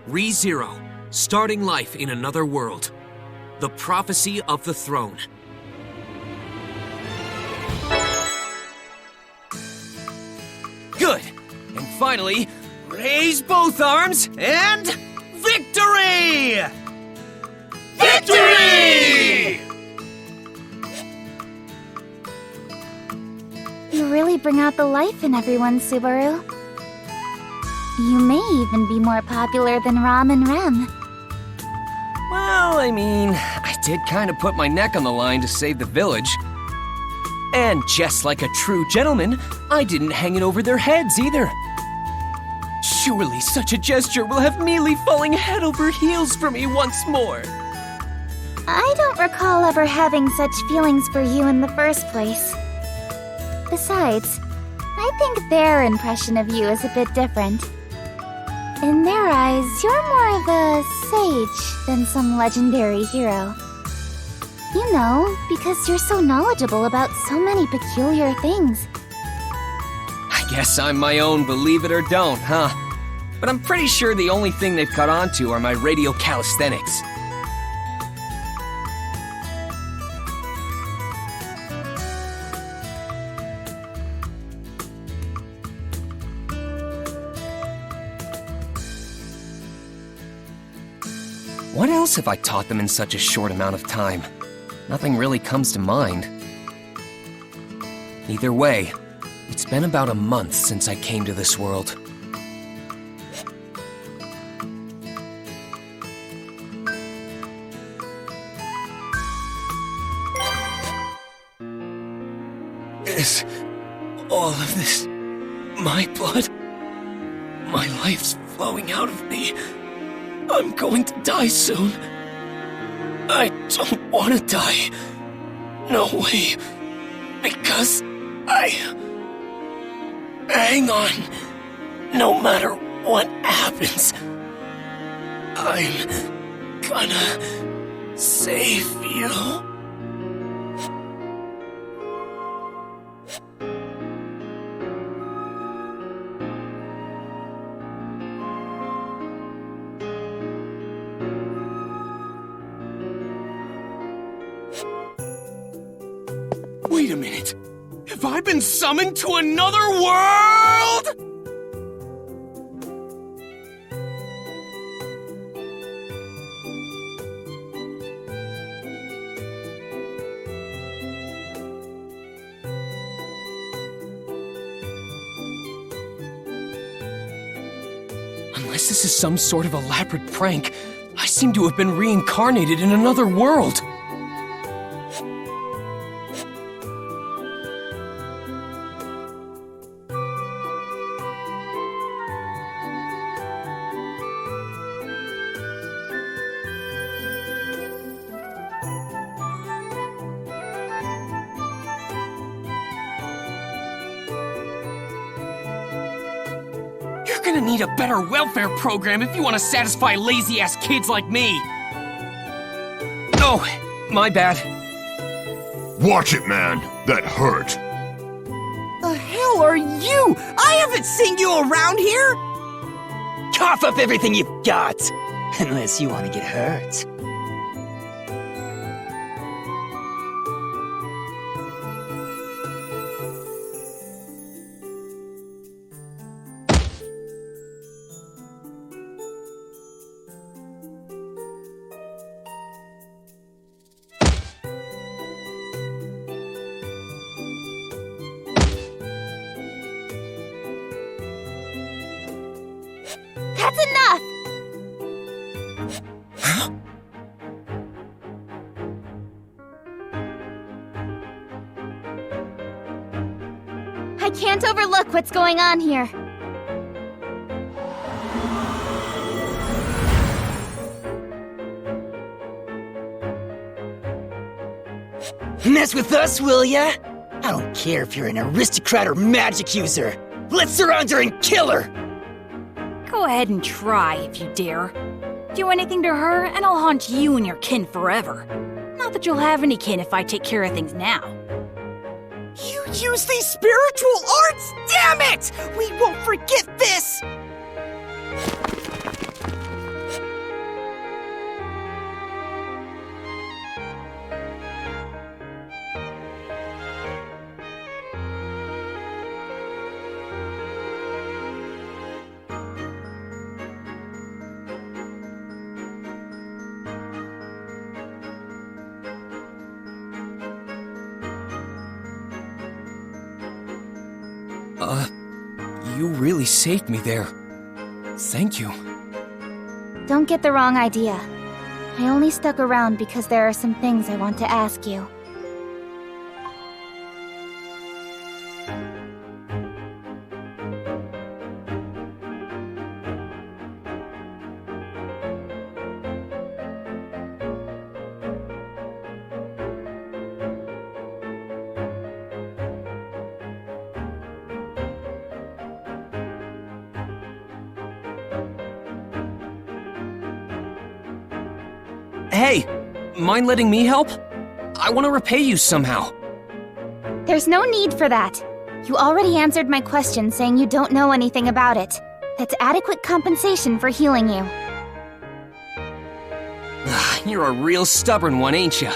ReZero, starting life in another world. The Prophecy of the Throne. Good! And finally, raise both arms and victory! Victory! You really bring out the life in everyone, Subaru. You may even be more popular than Rom and Rem. Well, I mean, I did kind of put my neck on the line to save the village. And just like a true gentleman, I didn't hang it over their heads either. Surely such a gesture will have Mealy falling head over heels for me once more. I don't recall ever having such feelings for you in the first place. Besides, I think their impression of you is a bit different. In their eyes, you're more of a sage than some legendary hero. You know, because you're so knowledgeable about so many peculiar things. I guess I'm my own believe it or don't, huh? But I'm pretty sure the only thing they've caught on to are my radio calisthenics. What else have I taught them in such a short amount of time? Nothing really comes to mind. Either way, it's been about a month since I came to this world. Is all of this my blood? My life's flowing out of me. I'm going to die soon. I don't want to die. No way. Because hang on. No matter what happens, I'm gonna save you. Wait a minute. Have I been summoned to another world? Unless this is some sort of elaborate prank, I seem to have been reincarnated in another world. You're gonna need a better welfare program if you want to satisfy lazy-ass kids like me. Oh, my bad. Watch it, man. That hurt. The hell are you? I haven't seen you around here! Cough up everything you've got! Unless you want to get hurt. That's enough! I can't overlook what's going on here. Mess with us, will ya? I don't care if you're an aristocrat or magic user. Let's surround her and kill her! Go ahead and try if you dare. Do anything to her, and I'll haunt you and your kin forever. Not that you'll have any kin if I take care of things now. You use these spiritual arts? Damn it! We won't forget this! You really saved me there. Thank you. Don't get the wrong idea. I only stuck around because there are some things I want to ask you. Hey, mind letting me help? I want to repay you somehow. There's no need for that. You already answered my question saying you don't know anything about it. That's adequate compensation for healing you. You're a real stubborn one, ain't ya?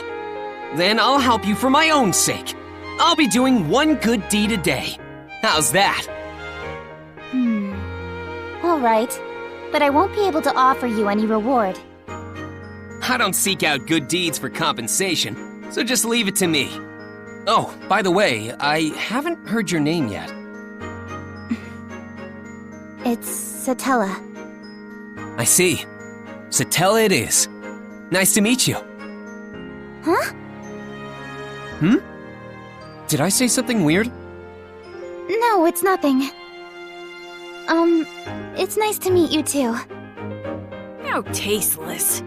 Then I'll help you for my own sake. I'll be doing one good deed a day. How's that? Alright. But I won't be able to offer you any reward. I don't seek out good deeds for compensation, so just leave it to me. Oh, by the way, I haven't heard your name yet. It's Satella. I see. Satella it is. Nice to meet you. Huh? Did I say something weird? No, it's nothing. It's nice to meet you too. How tasteless.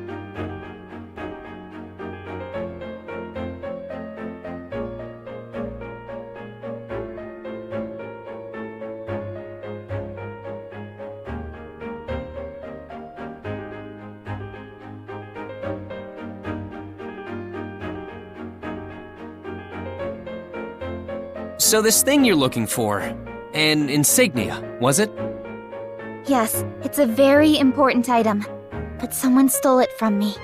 So this thing you're looking for, an insignia, was it? Yes, it's a very important item, but someone stole it from me.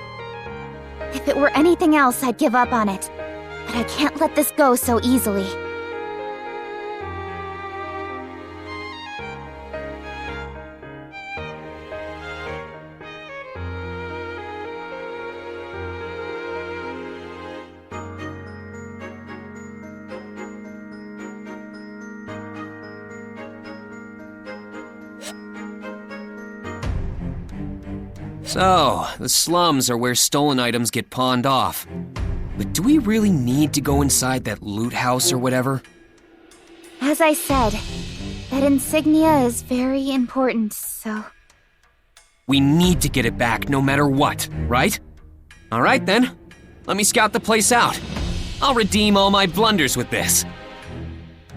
If it were anything else, I'd give up on it, but I can't let this go so easily. So, the slums are where stolen items get pawned off. But do we really need to go inside that loot house or whatever? As I said, that insignia is very important, so... We need to get it back no matter what, right? Alright then, let me scout the place out. I'll redeem all my blunders with this.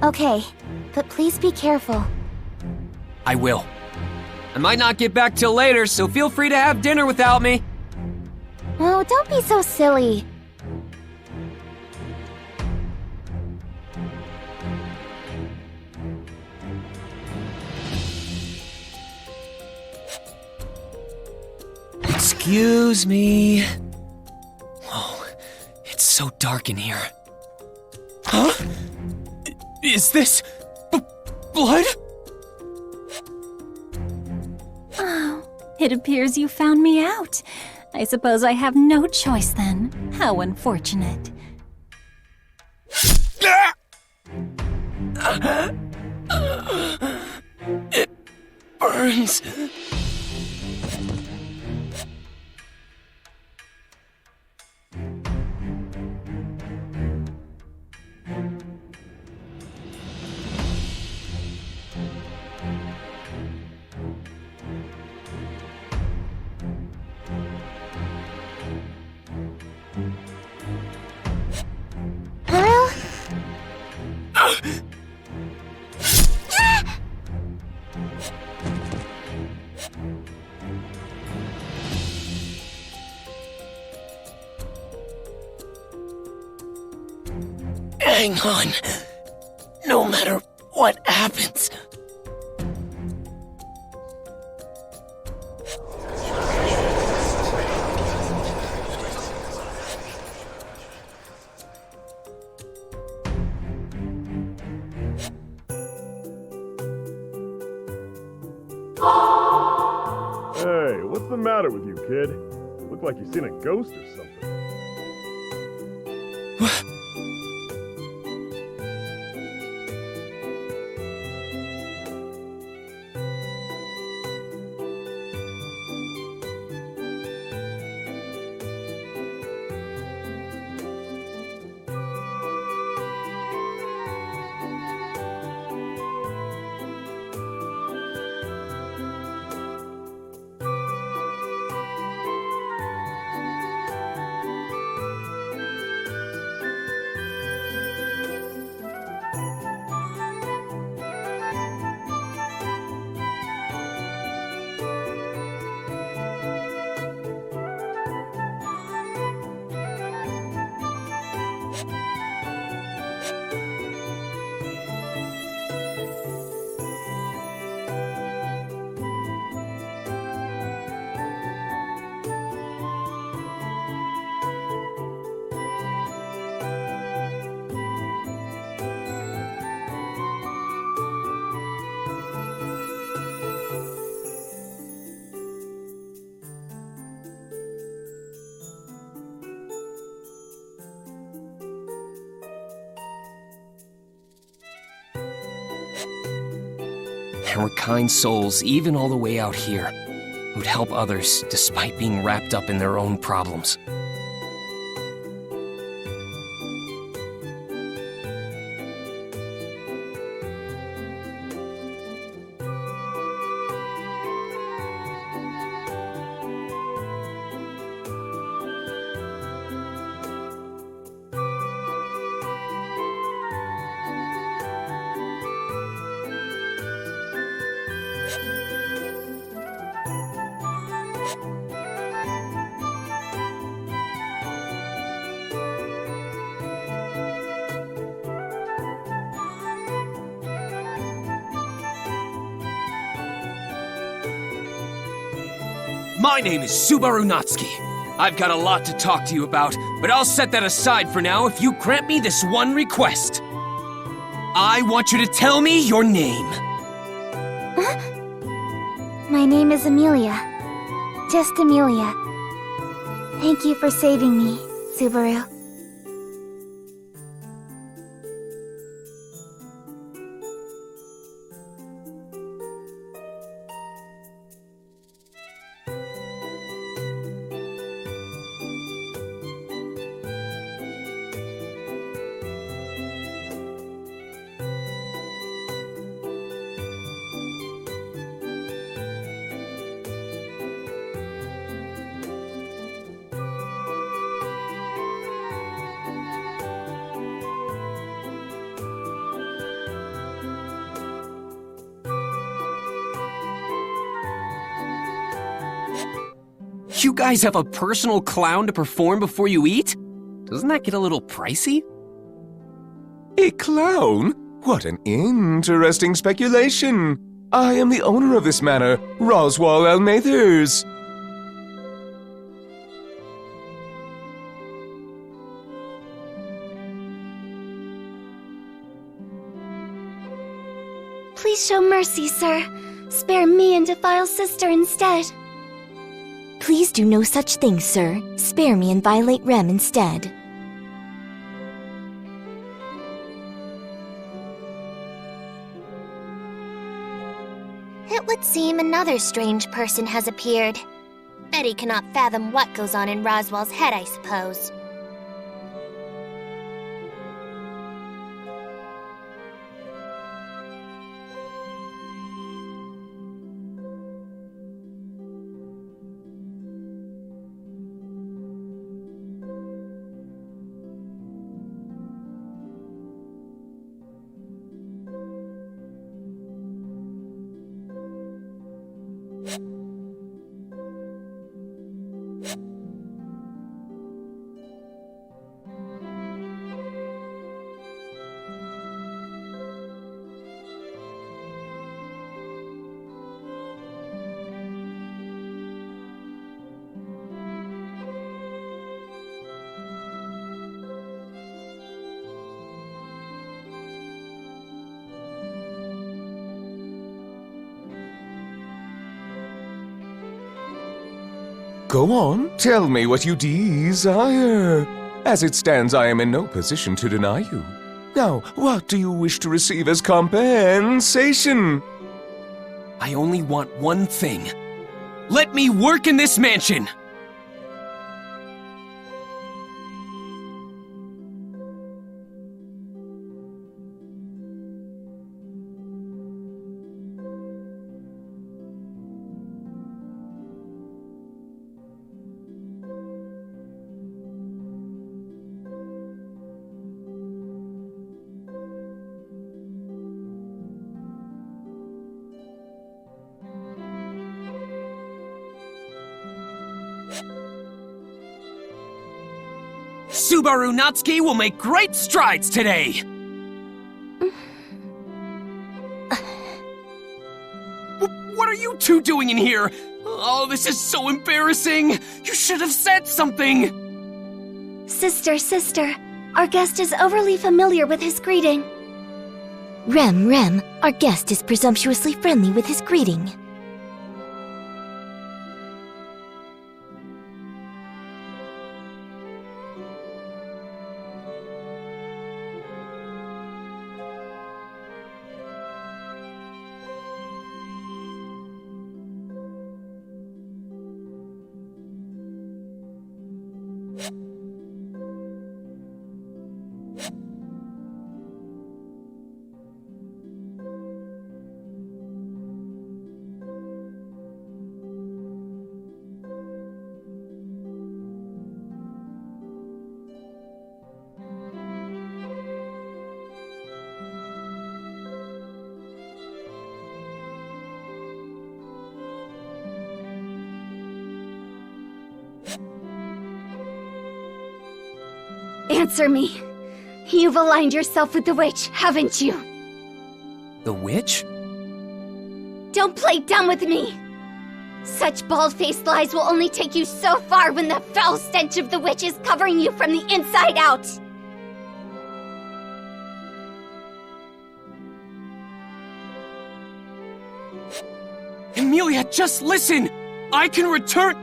Okay, but please be careful. I will. I might not get back till later, so feel free to have dinner without me. Oh, don't be so silly. Excuse me. Oh, it's so dark in here. Huh? Is this blood? It appears you found me out. I suppose I have no choice then. How unfortunate. It burns. Pearl? Hang on. No matter what happens. Hey, what's the matter with you, kid? Look like you've seen a ghost or something. There were kind souls, even all the way out here, who'd help others despite being wrapped up in their own problems. My name is Subaru Natsuki. I've got a lot to talk to you about, but I'll set that aside for now if you grant me this one request. I want you to tell me your name. My name is Amelia. Just Amelia. Thank you for saving me, Subaru. You guys have a personal clown to perform before you eat? Doesn't that get a little pricey? A clown? What an interesting speculation. I am the owner of this manor, Roswell L. Mathers. Please show mercy, sir. Spare me and Defile's sister instead. Please do no such thing, sir. Spare me and violate Rem instead. It would seem another strange person has appeared. Betty cannot fathom what goes on in Roswell's head, I suppose. Go on, tell me what you desire. As it stands, I am in no position to deny you. Now, what do you wish to receive as compensation? I only want one thing. Let me work in this mansion! Subaru Natsuki will make great strides today! What are you two doing in here? Oh, this is so embarrassing! You should have said something! Sister, our guest is overly familiar with his greeting. Rem, our guest is presumptuously friendly with his greeting. Answer me. You've aligned yourself with the witch, haven't you? The witch? Don't play dumb with me! Such bald-faced lies will only take you so far when the foul stench of the witch is covering you from the inside out! Emilia, just listen! I can return—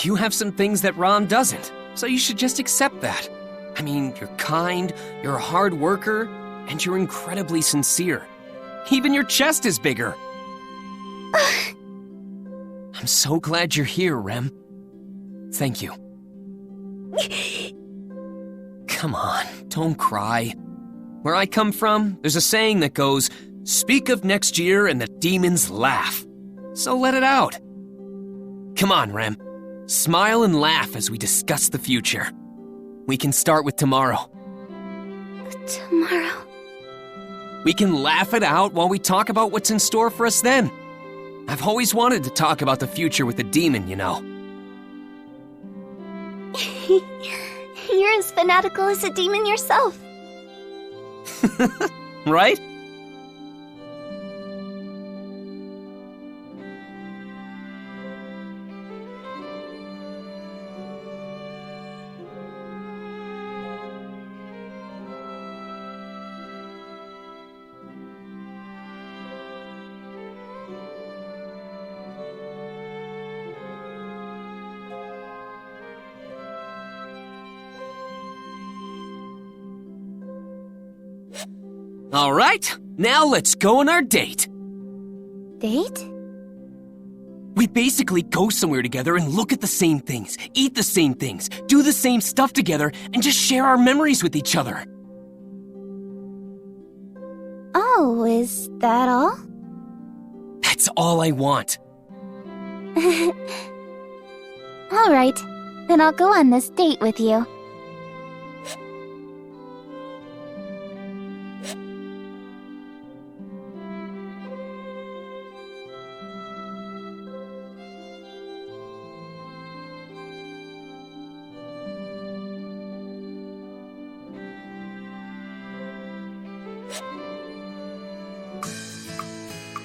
You have some things that Ron doesn't, so you should just accept that. I mean, you're kind, you're a hard worker, and you're incredibly sincere. Even your chest is bigger. I'm so glad you're here, Rem. Thank you. Come on, don't cry. Where I come from, there's a saying that goes, "Speak of next year and the demons laugh." So let it out. Come on, Rem. Smile and laugh as we discuss the future. We can start with tomorrow. Tomorrow? We can laugh it out while we talk about what's in store for us then. I've always wanted to talk about the future with a demon, you know. You're as fanatical as a demon yourself. Right? All right, now let's go on our date. Date? We basically go somewhere together and look at the same things, eat the same things, do the same stuff together, and just share our memories with each other. Oh, is that all? That's all I want. All right, then I'll go on this date with you.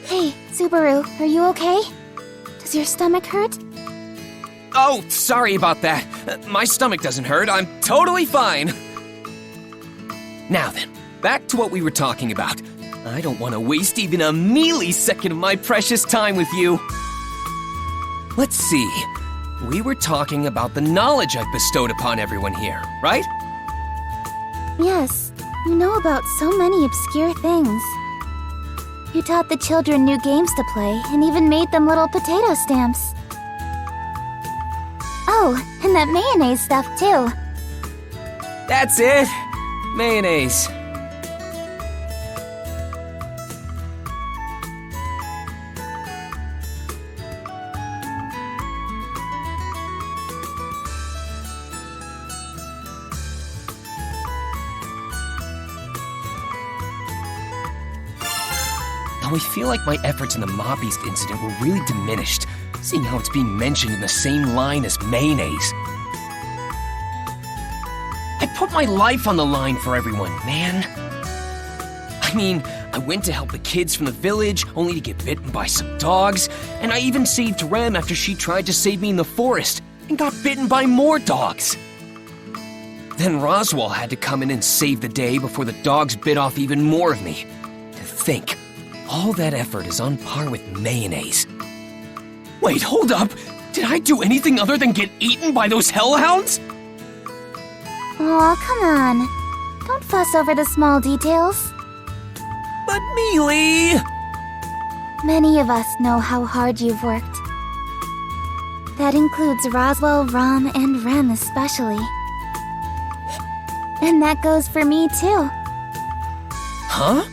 Hey, Subaru, are you okay? Does your stomach hurt? Oh, sorry about that. My stomach doesn't hurt. I'm totally fine. Now then, back to what we were talking about. I don't want to waste even a millisecond of my precious time with you. Let's see. We were talking about the knowledge I've bestowed upon everyone here, right? Yes, you know about so many obscure things. You taught the children new games to play and even made them little potato stamps. Oh, and that mayonnaise stuff too. That's it. Mayonnaise. Now I feel like my efforts in the Mob Beast incident were really diminished, seeing how it's being mentioned in the same line as mayonnaise. I put my life on the line for everyone, man. I mean, I went to help the kids from the village, only to get bitten by some dogs, and I even saved Rem after she tried to save me in the forest, and got bitten by more dogs. Then Roswell had to come in and save the day before the dogs bit off even more of me. To think, all that effort is on par with mayonnaise. Wait, hold up! Did I do anything other than get eaten by those hellhounds? Aw, come on. Don't fuss over the small details. But Mealy! Many of us know how hard you've worked. That includes Roswell, Rom, and Rem especially. And that goes for me too. Huh?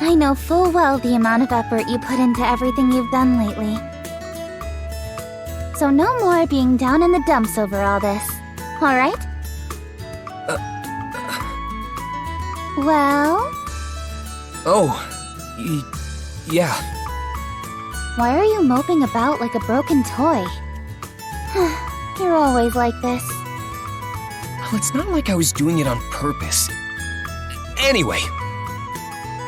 I know full well the amount of effort you put into everything you've done lately. So no more being down in the dumps over all this, alright? Well? Oh, yeah. Why are you moping about like a broken toy? You're always like this. Well, it's not like I was doing it on purpose. Anyway,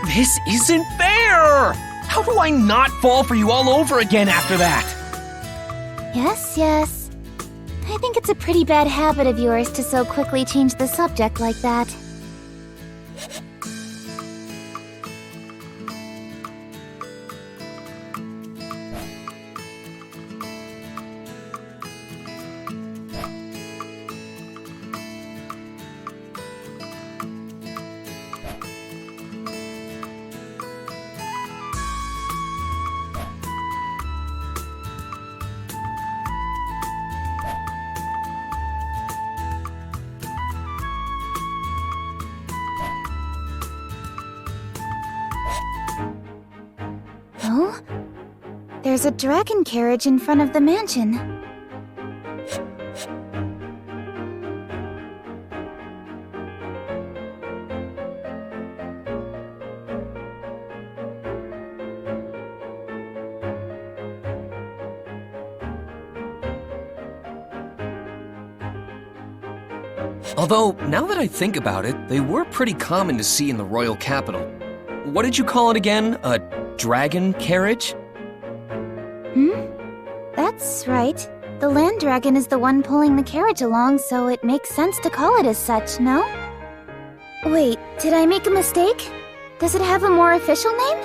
this isn't fair! How do I not fall for you all over again after that? Yes. I think it's a pretty bad habit of yours to so quickly change the subject like that. Oh? There's a dragon carriage in front of the mansion. Although, now that I think about it, they were pretty common to see in the royal capital. What did you call it again? A dragon carriage? That's right. The land dragon is the one pulling the carriage along, so it makes sense to call it as such, no? Wait, did I make a mistake? Does it have a more official name?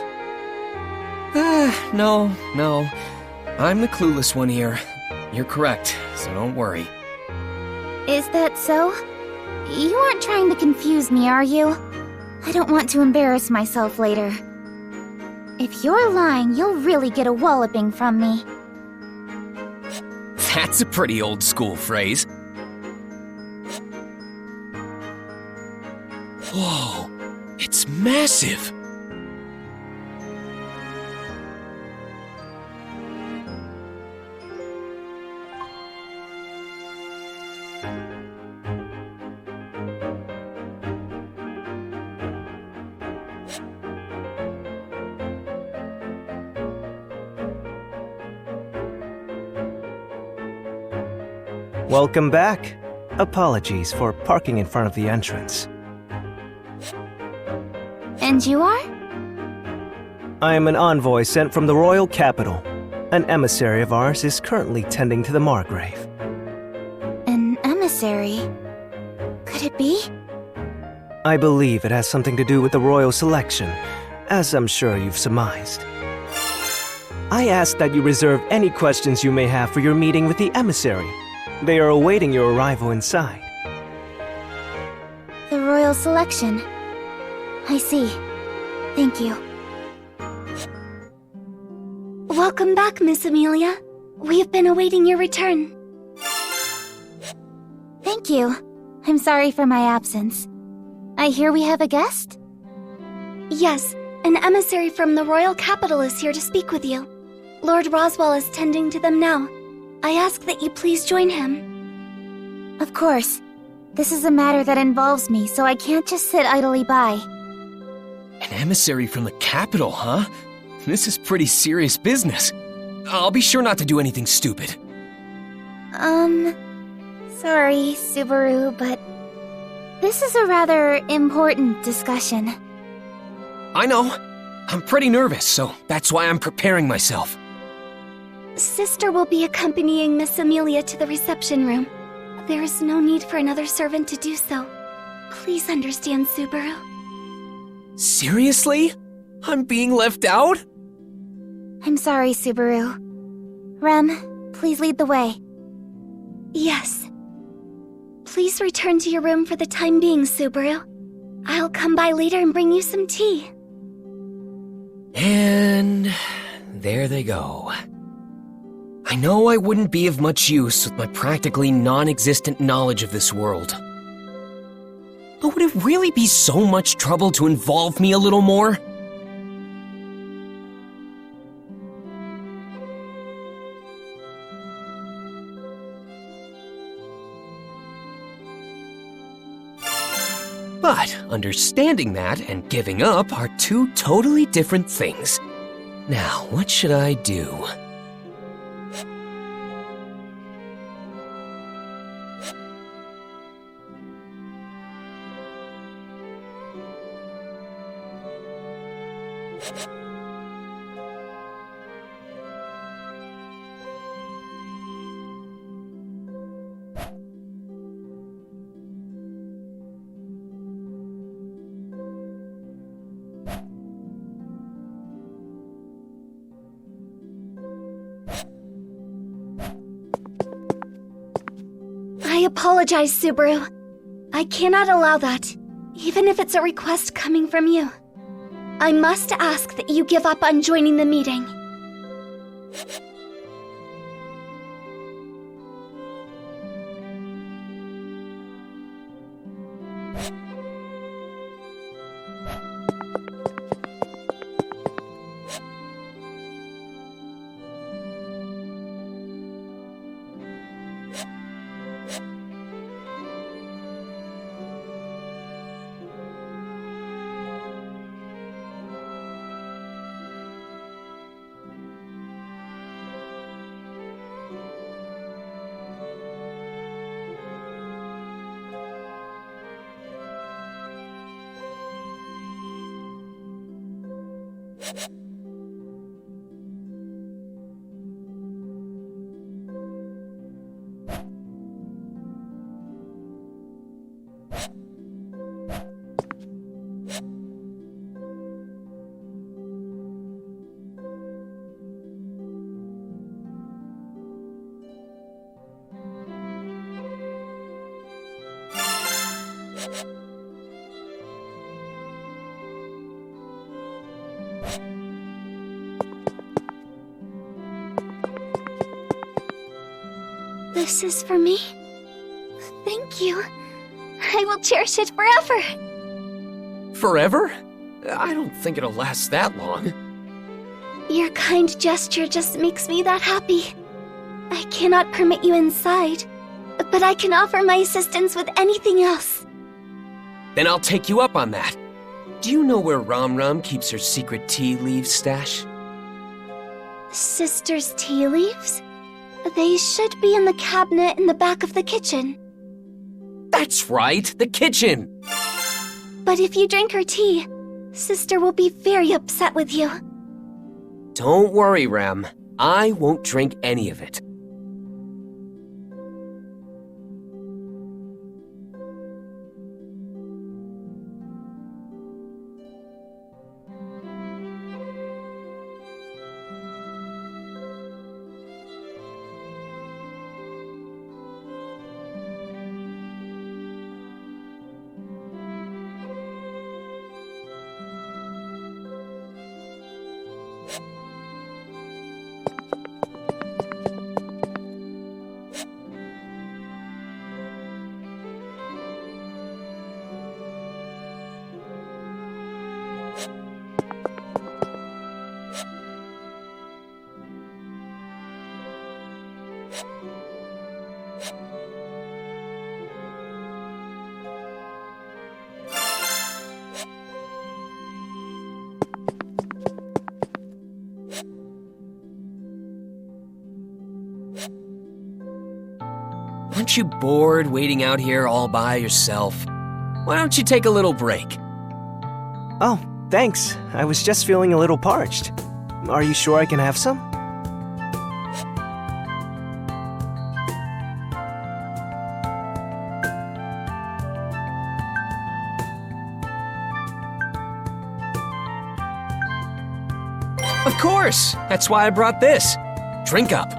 No. I'm the clueless one here. You're correct, so don't worry. Is that so? You aren't trying to confuse me, are you? I don't want to embarrass myself later. If you're lying, you'll really get a walloping from me. That's a pretty old school phrase. Whoa, it's massive! Welcome back. Apologies for parking in front of the entrance. And you are? I am an envoy sent from the royal capital. An emissary of ours is currently tending to the Margrave. An emissary? Could it be? I believe it has something to do with the royal selection, as I'm sure you've surmised. I ask that you reserve any questions you may have for your meeting with the emissary. They are awaiting your arrival inside. The royal selection. I see. Thank you. Welcome back, Miss Amelia. We've been awaiting your return. Thank you. I'm sorry for my absence. I hear we have a guest? Yes, an emissary from the royal capital is here to speak with you. Lord Roswell is tending to them now. I ask that you please join him. Of course. This is a matter that involves me, so I can't just sit idly by. An emissary from the capital, huh? This is pretty serious business. I'll be sure not to do anything stupid. Sorry, Subaru, but this is a rather important discussion. I know. I'm pretty nervous, so that's why I'm preparing myself. Sister will be accompanying Miss Amelia to the reception room. There is no need for another servant to do so. Please understand, Subaru. Seriously? I'm being left out? I'm sorry, Subaru. Rem, please lead the way. Yes. Please return to your room for the time being, Subaru. I'll come by later and bring you some tea. And there they go. I know I wouldn't be of much use with my practically non-existent knowledge of this world. But would it really be so much trouble to involve me a little more? But understanding that and giving up are two totally different things. Now, what should I do? I apologize, Subaru. I cannot allow that, even if it's a request coming from you. I must ask that you give up on joining the meeting. This is for me? Thank you. I will cherish it forever. Forever? I don't think it'll last that long. Your kind gesture just makes me that happy. I cannot permit you inside, but I can offer my assistance with anything else. Then I'll take you up on that. Do you know where Ram keeps her secret tea leaves stash? Sister's tea leaves? They should be in the cabinet in the back of the kitchen. That's right, the kitchen! But if you drink her tea, Sister will be very upset with you. Don't worry, Ram. I won't drink any of it. Aren't you bored waiting out here all by yourself? Why don't you take a little break? Oh, thanks. I was just feeling a little parched. Are you sure I can have some? course. That's why I brought this. Drink up.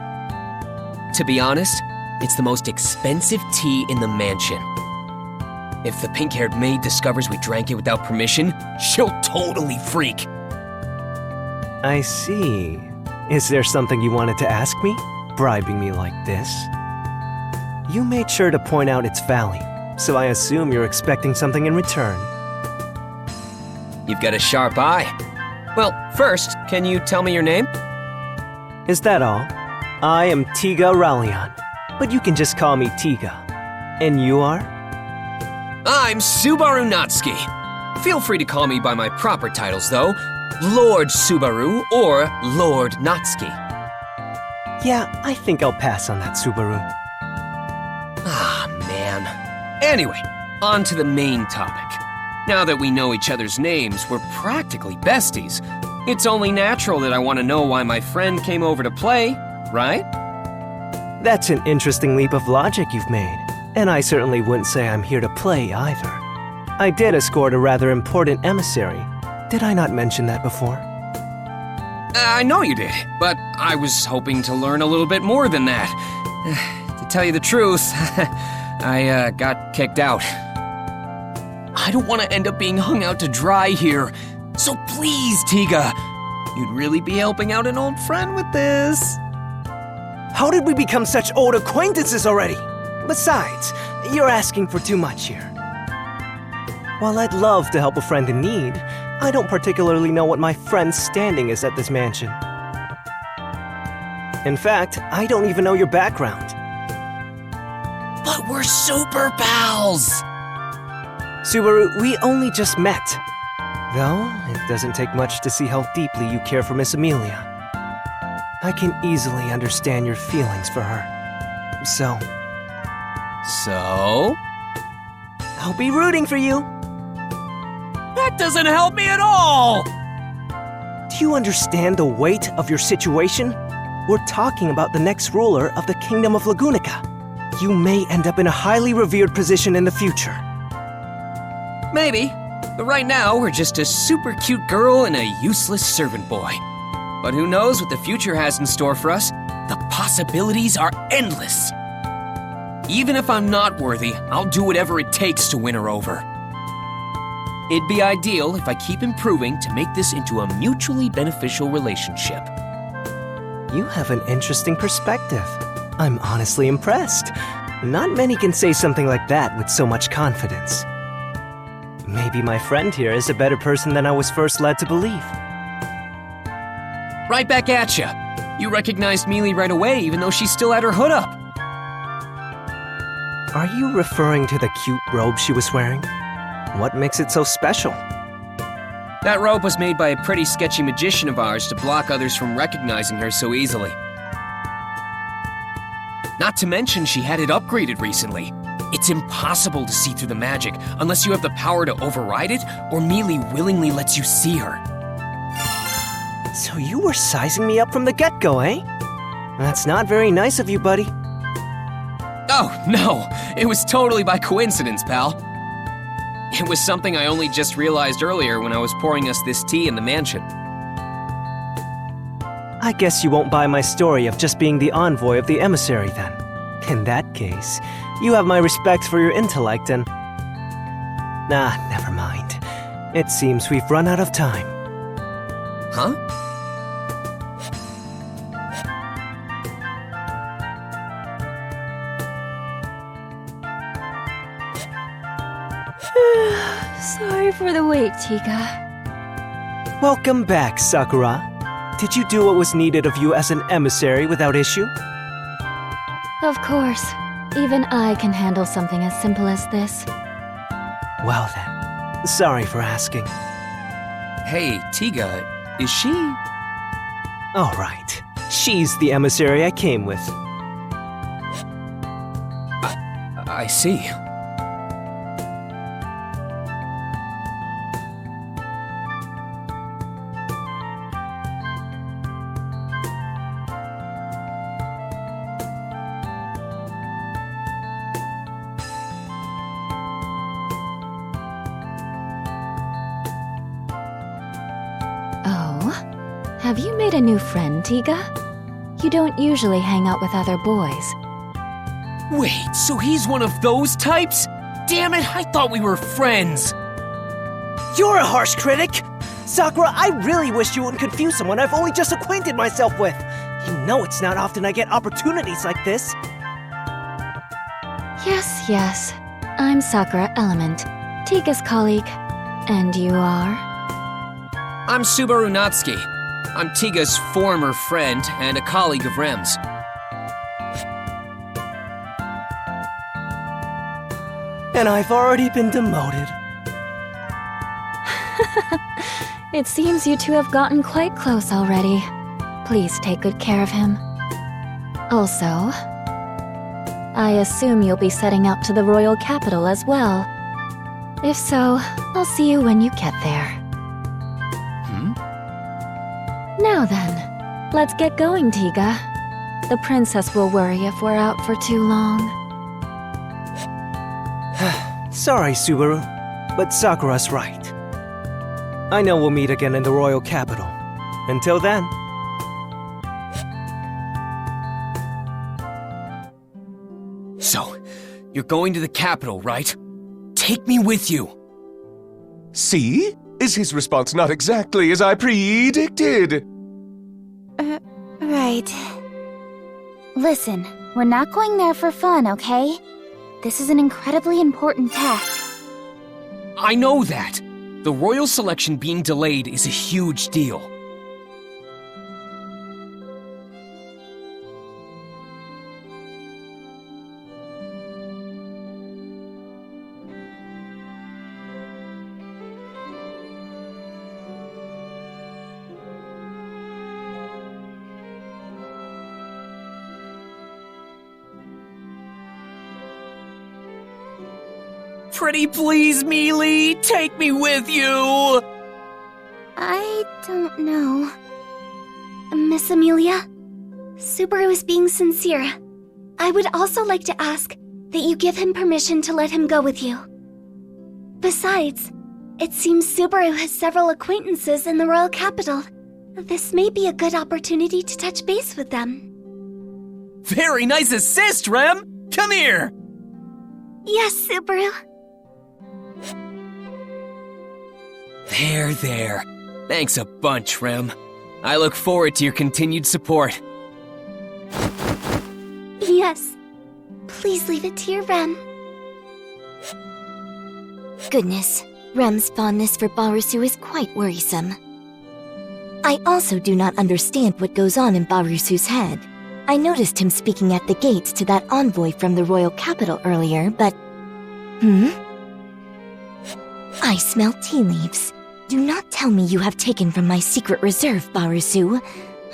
To be honest, it's the most expensive tea in the mansion. If the pink-haired maid discovers we drank it without permission, she'll totally freak. I see. Is there something you wanted to ask me, bribing me like this? You made sure to point out its value, so I assume you're expecting something in return. You've got a sharp eye. Well, first, can you tell me your name? Is that all? I am Tiga Rallion, but you can just call me Tiga. And you are? I'm Subaru Natsuki. Feel free to call me by my proper titles, though. Lord Subaru or Lord Natsuki. Yeah, I think I'll pass on that, Subaru. Ah, man. Anyway, on to the main topic. Now that we know each other's names, we're practically besties. It's only natural that I want to know why my friend came over to play, right? That's an interesting leap of logic you've made, and I certainly wouldn't say I'm here to play either. I did escort a rather important emissary. Did I not mention that before? I know you did, but I was hoping to learn a little bit more than that. To tell you the truth, I got kicked out. I don't want to end up being hung out to dry here. So please, Tiga, you'd really be helping out an old friend with this. How did we become such old acquaintances already? Besides, you're asking for too much here. While I'd love to help a friend in need, I don't particularly know what my friend's standing is at this mansion. In fact, I don't even know your background. But we're super pals! Subaru, we only just met. Though, it doesn't take much to see how deeply you care for Miss Amelia. I can easily understand your feelings for her. So? I'll be rooting for you. That doesn't help me at all! Do you understand the weight of your situation? We're talking about the next ruler of the Kingdom of Lagunica. You may end up in a highly revered position in the future. Maybe, but right now we're just a super cute girl and a useless servant boy. But who knows what the future has in store for us? The possibilities are endless. Even if I'm not worthy, I'll do whatever it takes to win her over. It'd be ideal if I keep improving to make this into a mutually beneficial relationship. You have an interesting perspective. I'm honestly impressed. Not many can say something like that with so much confidence. Maybe my friend here is a better person than I was first led to believe. Right back at ya. You recognized Mealy right away, even though she still had her hood up. Are you referring to the cute robe she was wearing? What makes it so special? That robe was made by a pretty sketchy magician of ours to block others from recognizing her so easily. Not to mention she had it upgraded recently. It's impossible to see through the magic unless you have the power to override it or Mealy willingly lets you see her. So you were sizing me up from the get-go, eh? That's not very nice of you, buddy. Oh, no. It was totally by coincidence, pal. It was something I only just realized earlier when I was pouring us this tea in the mansion. I guess you won't buy my story of just being the envoy of the emissary, then. In that case, you have my respect for your intellect and... never mind. It seems we've run out of time. Huh? Sorry for the wait, Tiga. Welcome back, Sakura. Did you do what was needed of you as an emissary without issue? Of course. Even I can handle something as simple as this. Well then, sorry for asking. Hey, Tiga, is she... All right. She's the emissary I came with. I see. Have you made a new friend, Tiga? You don't usually hang out with other boys. Wait, so he's one of those types? Damn it, I thought we were friends. You're a harsh critic! Sakura, I really wish you wouldn't confuse someone I've only just acquainted myself with. You know it's not often I get opportunities like this. Yes. I'm Sakura Element, Tiga's colleague. And you are? I'm Subaru Natsuki. I'm Tiga's former friend and a colleague of Rem's. And I've already been demoted. It seems you two have gotten quite close already. Please take good care of him. Also, I assume you'll be setting out to the royal capital as well. If so, I'll see you when you get there. Now then, let's get going, Tiga. The princess will worry if we're out for too long. Sorry, Subaru, but Sakura's right. I know we'll meet again in the royal capital. Until then. So, you're going to the capital, right? Take me with you. See? Is his response not exactly as I predicted? Right. Listen, we're not going there for fun, okay? This is an incredibly important task. I know that. The royal selection being delayed is a huge deal. Pretty please, Mealy, take me with you! I don't know. Miss Amelia? Subaru is being sincere. I would also like to ask that you give him permission to let him go with you. Besides, it seems Subaru has several acquaintances in the royal capital. This may be a good opportunity to touch base with them. Very nice assist, Rem! Come here! Yes, Subaru. There. Thanks a bunch, Rem. I look forward to your continued support. Yes. Please leave it to your Rem. Goodness, Rem's fondness for Barusu is quite worrisome. I also do not understand what goes on in Barusu's head. I noticed him speaking at the gates to that envoy from the royal capital earlier, but... I smell tea leaves. Do not tell me you have taken from my secret reserve, Barusu.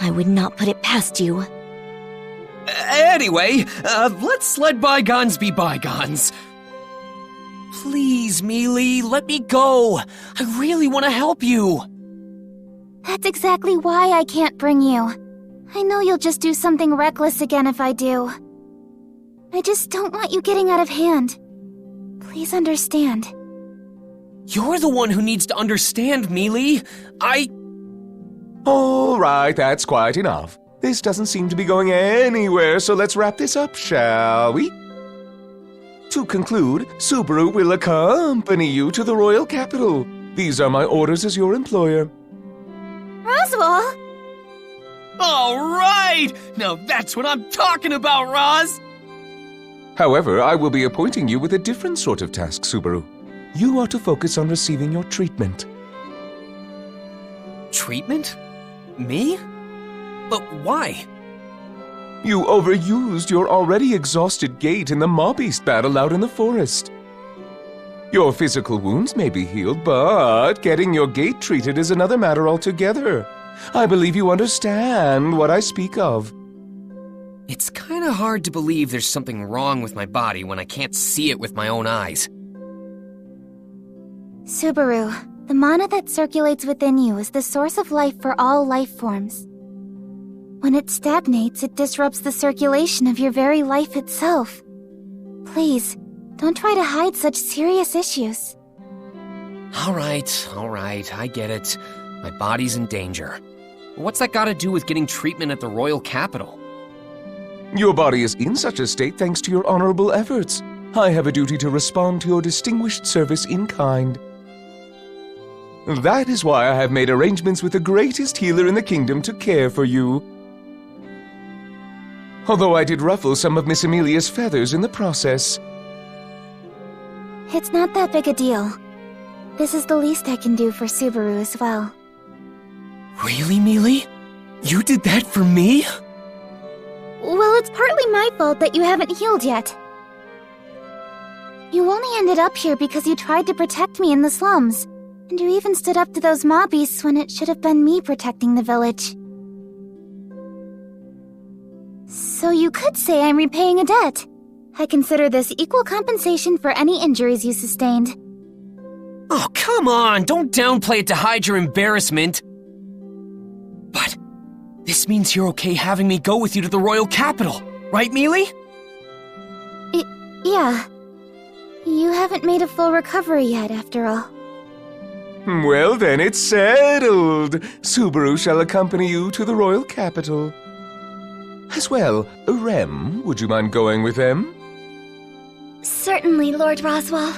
I would not put it past you. Anyway, let's let bygones be bygones. Please, Mealy, let me go. I really want to help you. That's exactly why I can't bring you. I know you'll just do something reckless again if I do. I just don't want you getting out of hand. Please understand. You're the one who needs to understand, Mealy. All right, that's quite enough. This doesn't seem to be going anywhere, so let's wrap this up, shall we? To conclude, Subaru will accompany you to the royal capital. These are my orders as your employer. Roswaal! All right! Now that's what I'm talking about, Roz! However, I will be appointing you with a different sort of task, Subaru. You are to focus on receiving your treatment. Treatment? Me? But why? You overused your already exhausted gait in the mob-beast battle out in the forest. Your physical wounds may be healed, but getting your gait treated is another matter altogether. I believe you understand what I speak of. It's kinda hard to believe there's something wrong with my body when I can't see it with my own eyes. Subaru, the mana that circulates within you is the source of life for all life forms. When it stagnates, it disrupts the circulation of your very life itself. Please, don't try to hide such serious issues. All right, I get it. My body's in danger. What's that got to do with getting treatment at the royal capital? Your body is in such a state thanks to your honorable efforts. I have a duty to respond to your distinguished service in kind. That is why I have made arrangements with the greatest healer in the kingdom to care for you. Although I did ruffle some of Miss Amelia's feathers in the process. It's not that big a deal. This is the least I can do for Subaru as well. Really, Mealy? You did that for me? Well, it's partly my fault that you haven't healed yet. You only ended up here because you tried to protect me in the slums. And you even stood up to those mob beasts when it should have been me protecting the village. So you could say I'm repaying a debt. I consider this equal compensation for any injuries you sustained. Oh, come on! Don't downplay it to hide your embarrassment. But this means you're okay having me go with you to the royal capital, right, Mealy? Yeah. You haven't made a full recovery yet, after all. Well then, it's settled. Subaru shall accompany you to the royal capital. As well, Rem, would you mind going with them? Certainly, Lord Roswell.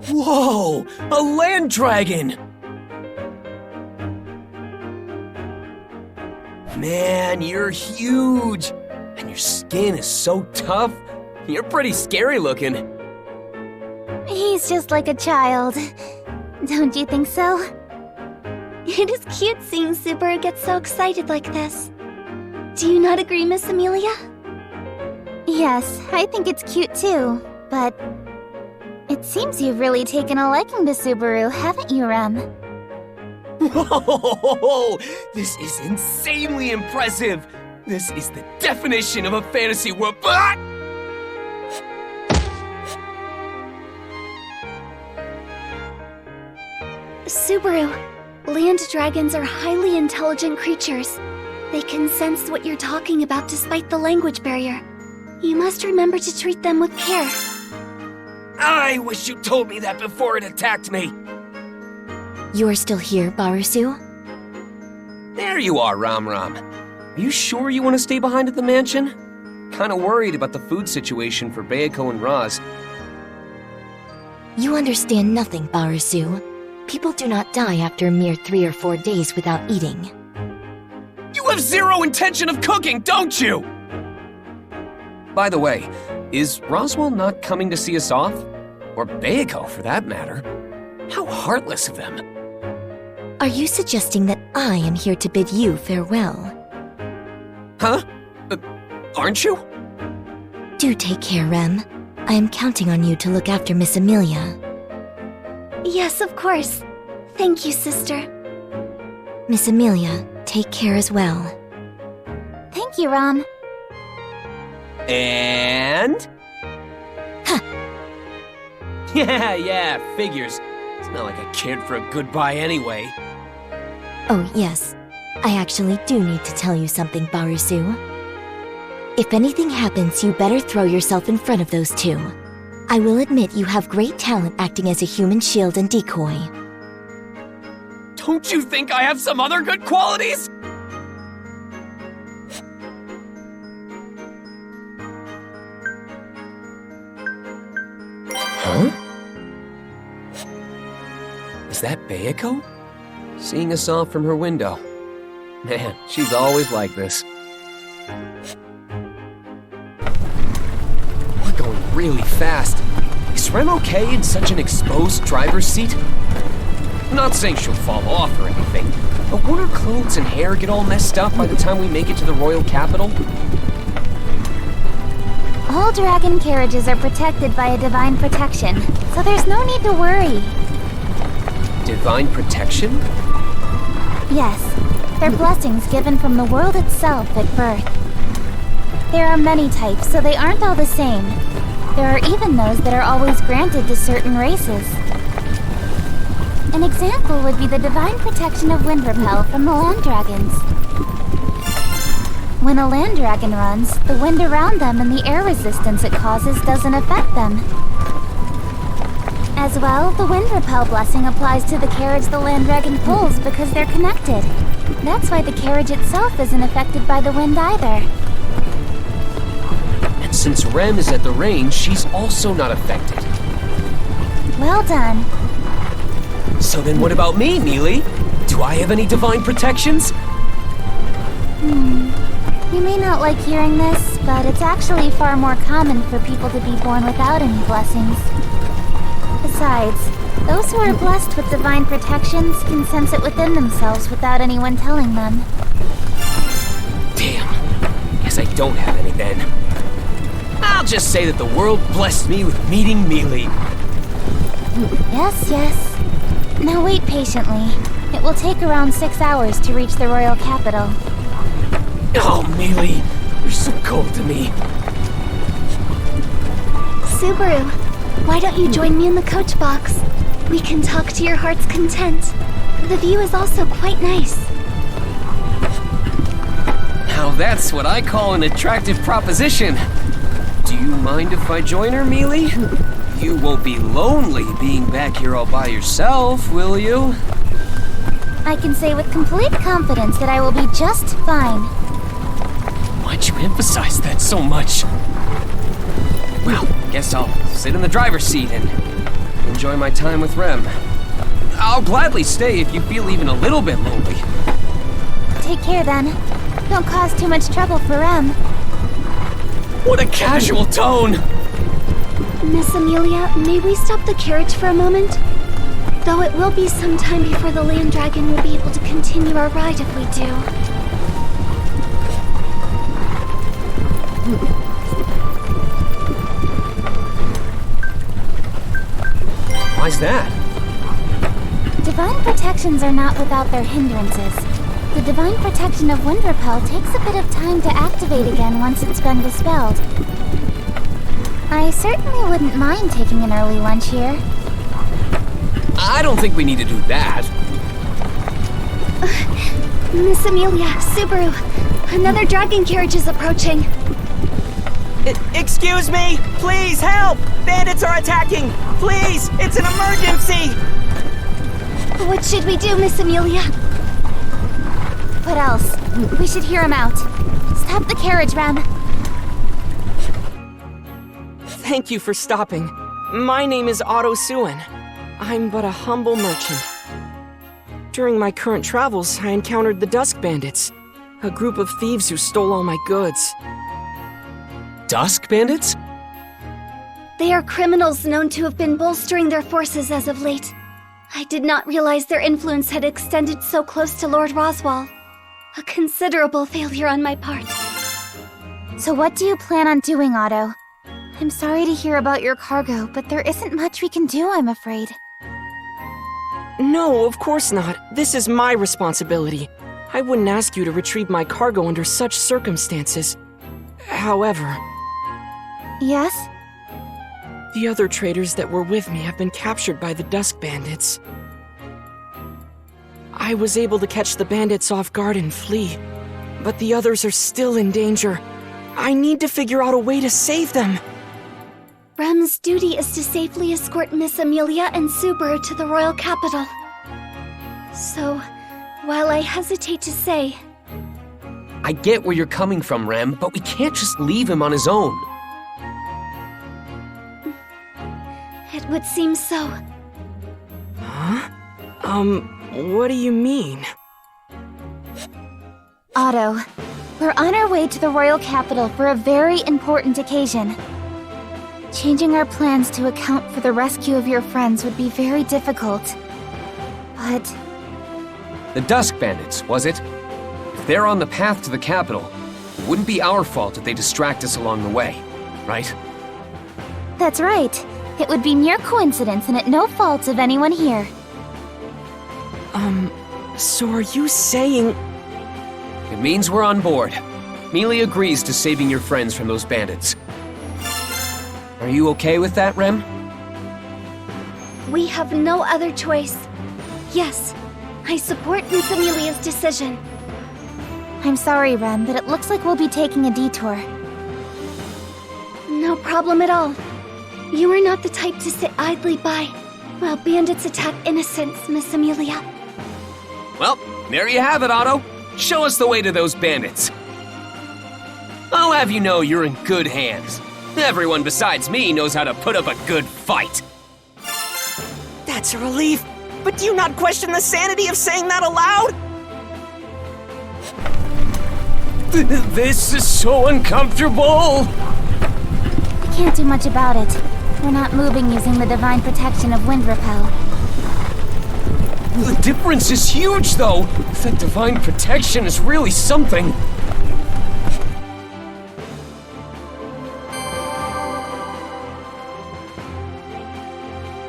Whoa! A land dragon! Man, you're huge! And your skin is so tough. You're pretty scary looking. He's just like a child. Don't you think so? It is cute seeing Subaru get so excited like this. Do you not agree, Miss Amelia? Yes, I think it's cute too, but... It seems you've really taken a liking to Subaru, haven't you, Rem? Whoa! This is insanely impressive! This is the definition of a fantasy world. Ah! Subaru, land dragons are highly intelligent creatures. They can sense what you're talking about despite the language barrier. You must remember to treat them with care. I wish you told me that before it attacked me! You're still here, Barusu? There you are, Ram Ram. Are you sure you want to stay behind at the mansion? Kinda worried about the food situation for Bayako and Raz. You understand nothing, Barusu. People do not die after a mere 3 or 4 days without eating. You have zero intention of cooking, don't you? By the way, is Roswell not coming to see us off? Or Bayako, for that matter. How heartless of them. Are you suggesting that I am here to bid you farewell? Huh? Aren't you? Do take care, Rem. I am counting on you to look after Miss Amelia. Yes, of course. Thank you, sister. Miss Amelia, take care as well. Thank you, Ram. And... Huh. Yeah, figures. It's not like I cared for a goodbye anyway. Oh, yes. I actually do need to tell you something, Barusu. If anything happens, you better throw yourself in front of those two. I will admit you have great talent acting as a human shield and decoy. Don't you think I have some other good qualities? Huh? Is that Bayako? Seeing us off from her window. Man, she's always like this. We're going really fast. Is Rem okay in such an exposed driver's seat? I'm not saying she'll fall off or anything, but won't her clothes and hair get all messed up by the time we make it to the royal capital? All dragon carriages are protected by a divine protection, so there's no need to worry. Divine protection? Yes, they're blessings given from the world itself at birth. There are many types, so they aren't all the same. There are even those that are always granted to certain races. An example would be the divine protection of wind repel from the land dragons. When a land dragon runs, the wind around them and the air resistance it causes doesn't affect them. As well, the wind repel blessing applies to the carriage the land dragon pulls because they're connected. That's why the carriage itself isn't affected by the wind either. And since Rem is at the range, she's also not affected. Well done. So then what about me, Mealy? Do I have any divine protections? You may not like hearing this, but it's actually far more common for people to be born without any blessings. Besides, those who are blessed with divine protections can sense it within themselves without anyone telling them. Damn. Guess I don't have any then. I'll just say that the world blessed me with meeting Mealy. Yes, yes. Now wait patiently. It will take around 6 hours to reach the royal capital. Oh, Mealy, you're so cold to me. Subaru, why don't you join me in the coach box? We can talk to your heart's content. The view is also quite nice. Now that's what I call an attractive proposition. Do you mind if I join her, Mealy? You won't be lonely being back here all by yourself, will you? I can say with complete confidence that I will be just fine. Why'd you emphasize that so much? Well, guess I'll sit in the driver's seat and enjoy my time with Rem. I'll gladly stay if you feel even a little bit lonely. Take care then. Don't cause too much trouble for Rem. What a casual tone! Miss Amelia, may we stop the carriage for a moment? Though it will be some time before the land dragon will be able to continue our ride if we do. Why's that? Divine protections are not without their hindrances. The divine protection of wind repel takes a bit of time to activate again once it's been dispelled. I certainly wouldn't mind taking an early lunch here. I don't think we need to do that. Miss Amelia, Subaru, another dragon carriage is approaching. Excuse me! Please help! Bandits are attacking! Please! It's an emergency! What should we do, Miss Amelia? What else? We should hear him out. Stop the carriage, Rem. Thank you for stopping. My name is Otto Suen. I'm but a humble merchant. During my current travels, I encountered the Dusk Bandits, a group of thieves who stole all my goods. Dusk Bandits? They are criminals known to have been bolstering their forces as of late. I did not realize their influence had extended so close to Lord Roswaal. A considerable failure on my part. So what do you plan on doing, Otto? I'm sorry to hear about your cargo, but there isn't much we can do, I'm afraid. No, of course not. This is my responsibility. I wouldn't ask you to retrieve my cargo under such circumstances. However... Yes? The other traders that were with me have been captured by the Dusk Bandits. I was able to catch the bandits off guard and flee, but the others are still in danger. I need to figure out a way to save them. Rem's duty is to safely escort Miss Amelia and Subaru to the royal capital. So, while I hesitate to say... I get where you're coming from, Rem, but we can't just leave him on his own. It would seem so. Huh? What do you mean? Otto, we're on our way to the royal capital for a very important occasion. Changing our plans to account for the rescue of your friends would be very difficult. But... The Dusk Bandits, was it? If they're on the path to the capital, it wouldn't be our fault if they distract us along the way, right? That's right. It would be mere coincidence and at no fault of anyone here. So are you saying... It means we're on board. Mealy agrees to saving your friends from those bandits. Are you okay with that, Rem? We have no other choice. Yes, I support Miss Amelia's decision. I'm sorry, Rem, but it looks like we'll be taking a detour. No problem at all. You are not the type to sit idly by while bandits attack innocents, Miss Amelia. Well, there you have it, Otto. Show us the way to those bandits. I'll have you know you're in good hands. Everyone besides me knows how to put up a good fight. That's a relief. But do you not question the sanity of saying that aloud? This is so uncomfortable. We can't do much about it. We're not moving using the divine protection of Wind Repel. The difference is huge, though. That divine protection is really something.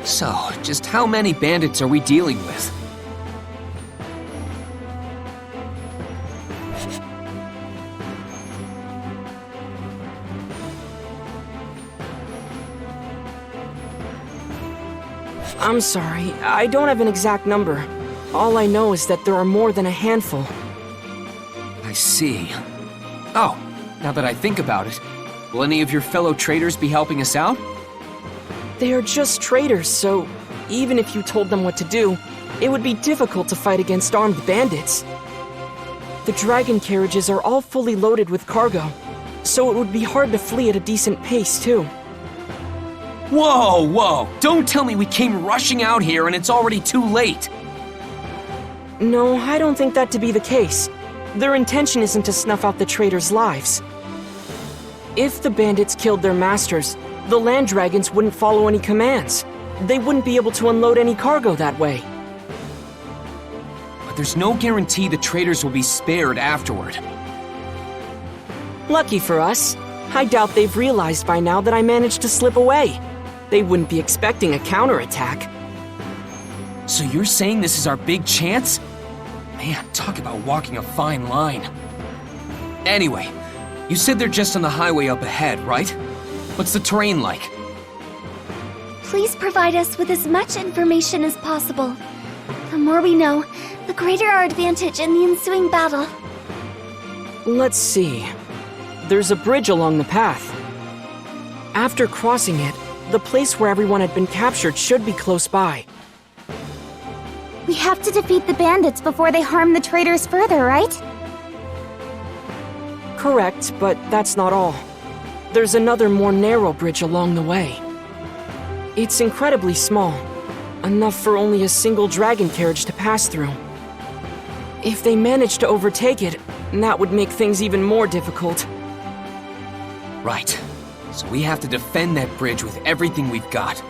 So, just how many bandits are we dealing with? I'm sorry, I don't have an exact number. All I know is that there are more than a handful. I see. Oh, now that I think about it, will any of your fellow traders be helping us out? They are just traders, so even if you told them what to do, it would be difficult to fight against armed bandits. The dragon carriages are all fully loaded with cargo, so it would be hard to flee at a decent pace, too. Whoa, whoa! Don't tell me we came rushing out here and it's already too late! No, I don't think that to be the case. Their intention isn't to snuff out the traders' lives. If the bandits killed their masters, the land dragons wouldn't follow any commands. They wouldn't be able to unload any cargo that way. But there's no guarantee the traders will be spared afterward. Lucky for us, I doubt they've realized by now that I managed to slip away. They wouldn't be expecting a counterattack. So you're saying this is our big chance? Man, talk about walking a fine line. Anyway, you said they're just on the highway up ahead, right? What's the terrain like? Please provide us with as much information as possible. The more we know, the greater our advantage in the ensuing battle. Let's see. There's a bridge along the path. After crossing it, the place where everyone had been captured should be close by. We have to defeat the bandits before they harm the traders further, right? Correct, but that's not all. There's another more narrow bridge along the way. It's incredibly small, enough for only a single dragon carriage to pass through. If they manage to overtake it, that would make things even more difficult. Right. So we have to defend that bridge with everything we've got.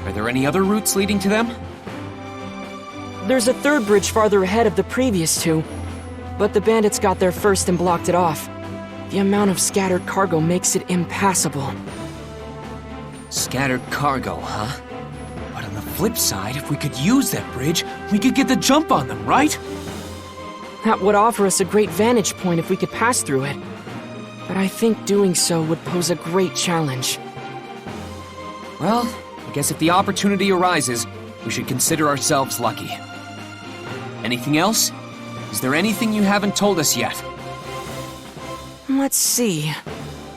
Are there any other routes leading to them? There's a third bridge farther ahead of the previous two, but the bandits got there first and blocked it off. The amount of scattered cargo makes it impassable. Scattered cargo, huh? But on the flip side, if we could use that bridge, we could get the jump on them, right? That would offer us a great vantage point if we could pass through it. But I think doing so would pose a great challenge. Well, I guess if the opportunity arises, we should consider ourselves lucky. Anything else? Is there anything you haven't told us yet? Let's see.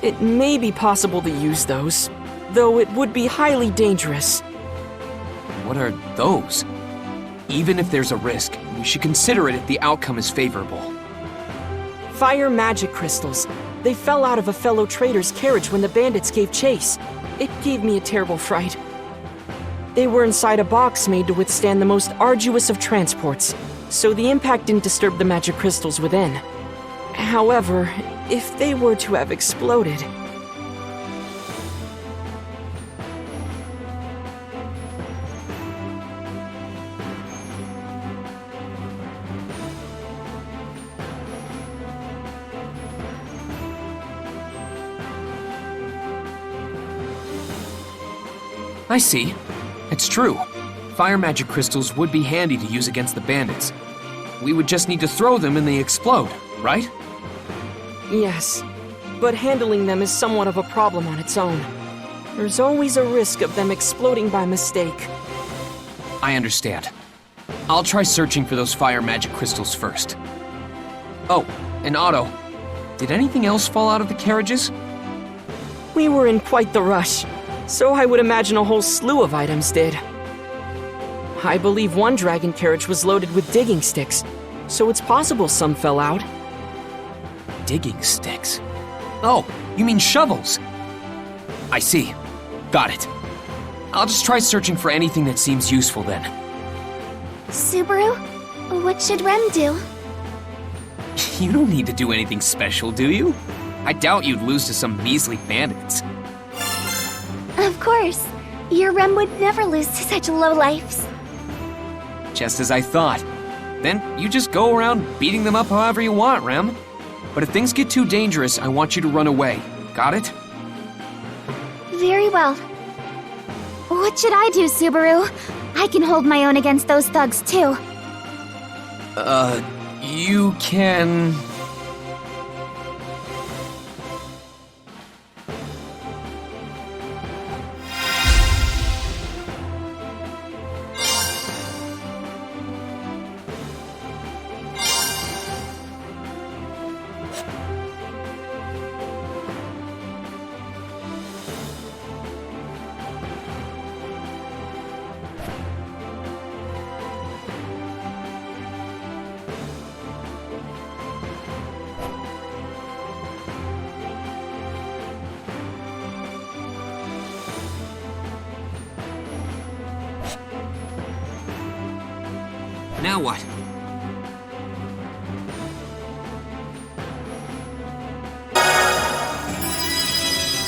It may be possible to use those, though it would be highly dangerous. What are those? Even if there's a risk, we should consider it if the outcome is favorable. Fire magic crystals. They fell out of a fellow trader's carriage when the bandits gave chase. It gave me a terrible fright. They were inside a box made to withstand the most arduous of transports, so the impact didn't disturb the magic crystals within. However, if they were to have exploded... I see. It's true. Fire magic crystals would be handy to use against the bandits. We would just need to throw them and they explode, right? Yes, but handling them is somewhat of a problem on its own. There's always a risk of them exploding by mistake. I understand. I'll try searching for those fire magic crystals first. Oh, and Otto, did anything else fall out of the carriages? We were in quite the rush, so I would imagine a whole slew of items did. I believe one dragon carriage was loaded with digging sticks, so it's possible some fell out. Digging sticks? Oh, you mean shovels? I see. Got it. I'll just try searching for anything that seems useful then. Subaru, what should Rem do? You don't need to do anything special, do you? I doubt you'd lose to some measly bandits. Of course. Your Rem would never lose to such lowlifes. Just as I thought. Then you just go around beating them up however you want, Rem. But if things get too dangerous, I want you to run away. Got it? Very well. What should I do, Subaru? I can hold my own against those thugs, too. You can... Now what?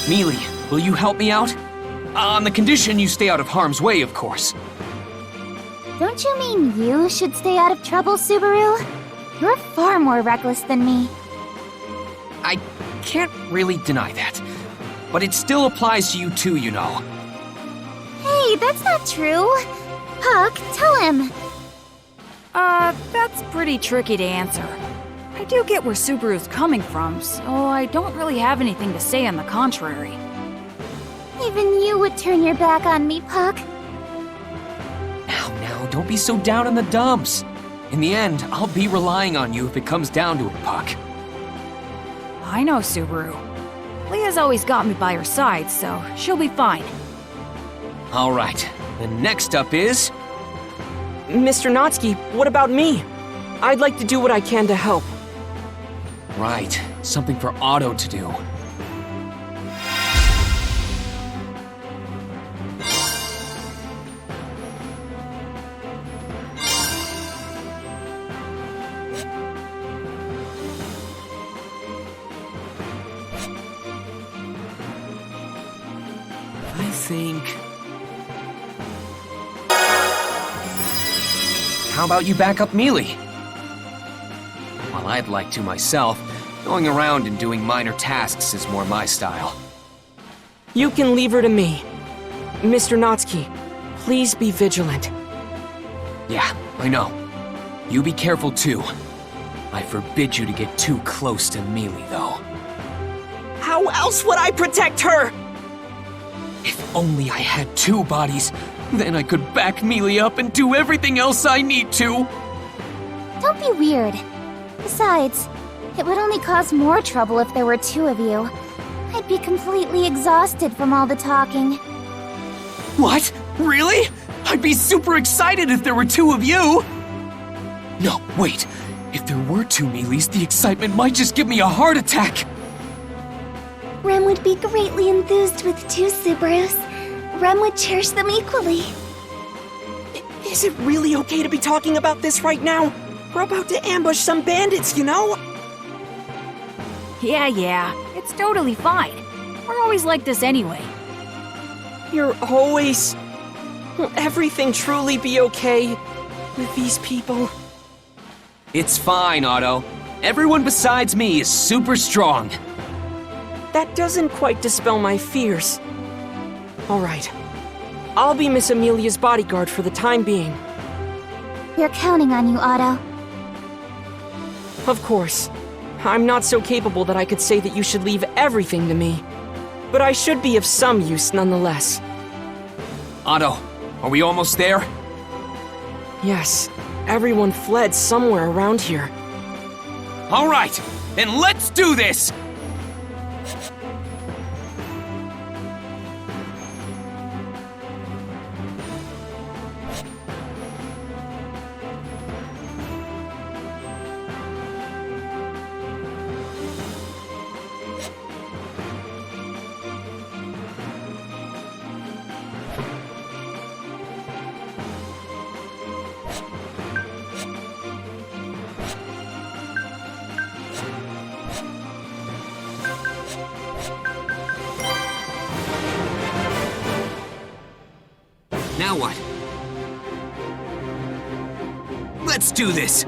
Mealy, will you help me out? On the condition you stay out of harm's way, of course. Don't you mean you should stay out of trouble, Subaru? You're far more reckless than me. I can't really deny that. But it still applies to you too, you know. Hey, that's not true. Puck, tell him. That's pretty tricky to answer. I do get where Subaru's coming from, so I don't really have anything to say on the contrary. Even you would turn your back on me, Puck. Now, don't be so down in the dumps. In the end, I'll be relying on you if it comes down to it, Puck. I know Subaru. Leah's always got me by her side, so she'll be fine. All right, then next up is... Mr. Natsuki, what about me? I'd like to do what I can to help. Right, something for Otto to do. I think... How about you back up Mealy? While I'd like to myself, going around and doing minor tasks is more my style. You can leave her to me. Mr. Natsuki, please be vigilant. Yeah, I know. You be careful too. I forbid you to get too close to Mealy, though. How else would I protect her? If only I had two bodies, then I could back Mealy up and do everything else I need to. Don't be weird. Besides, it would only cause more trouble if there were two of you. I'd be completely exhausted from all the talking. What? Really? I'd be super excited if there were two of you! No, wait. If there were two Mealys, the excitement might just give me a heart attack! Rem would be greatly enthused with two Subarus. Rem would cherish them equally. Is it really okay to be talking about this right now? We're about to ambush some bandits, you know? Yeah, it's totally fine. We're always like this anyway. You're always... Will everything truly be okay with these people? It's fine, Otto. Everyone besides me is super strong. That doesn't quite dispel my fears. Alright. I'll be Miss Amelia's bodyguard for the time being. We're counting on you, Otto. Of course. I'm not so capable that I could say that you should leave everything to me. but I should be of some use nonetheless. Otto, are we almost there? Yes, everyone fled somewhere around here. All right, then let's do this! Now what? Let's do this!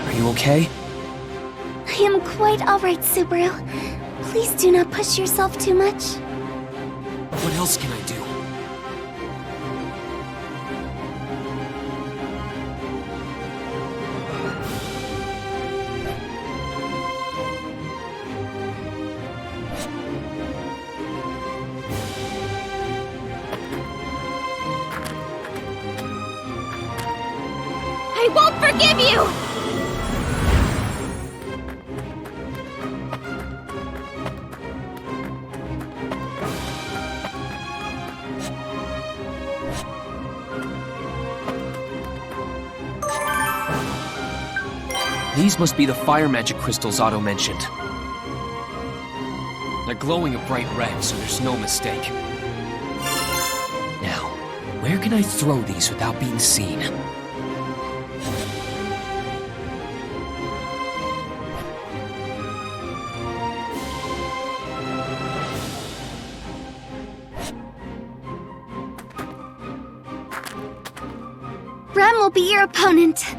Are you okay? I am quite alright, Subaru. Please do not push yourself too much. What else can I do? I won't forgive you! These must be the fire magic crystals Otto mentioned. They're glowing a bright red, so there's no mistake. Now, where can I throw these without being seen? Rem will be your opponent.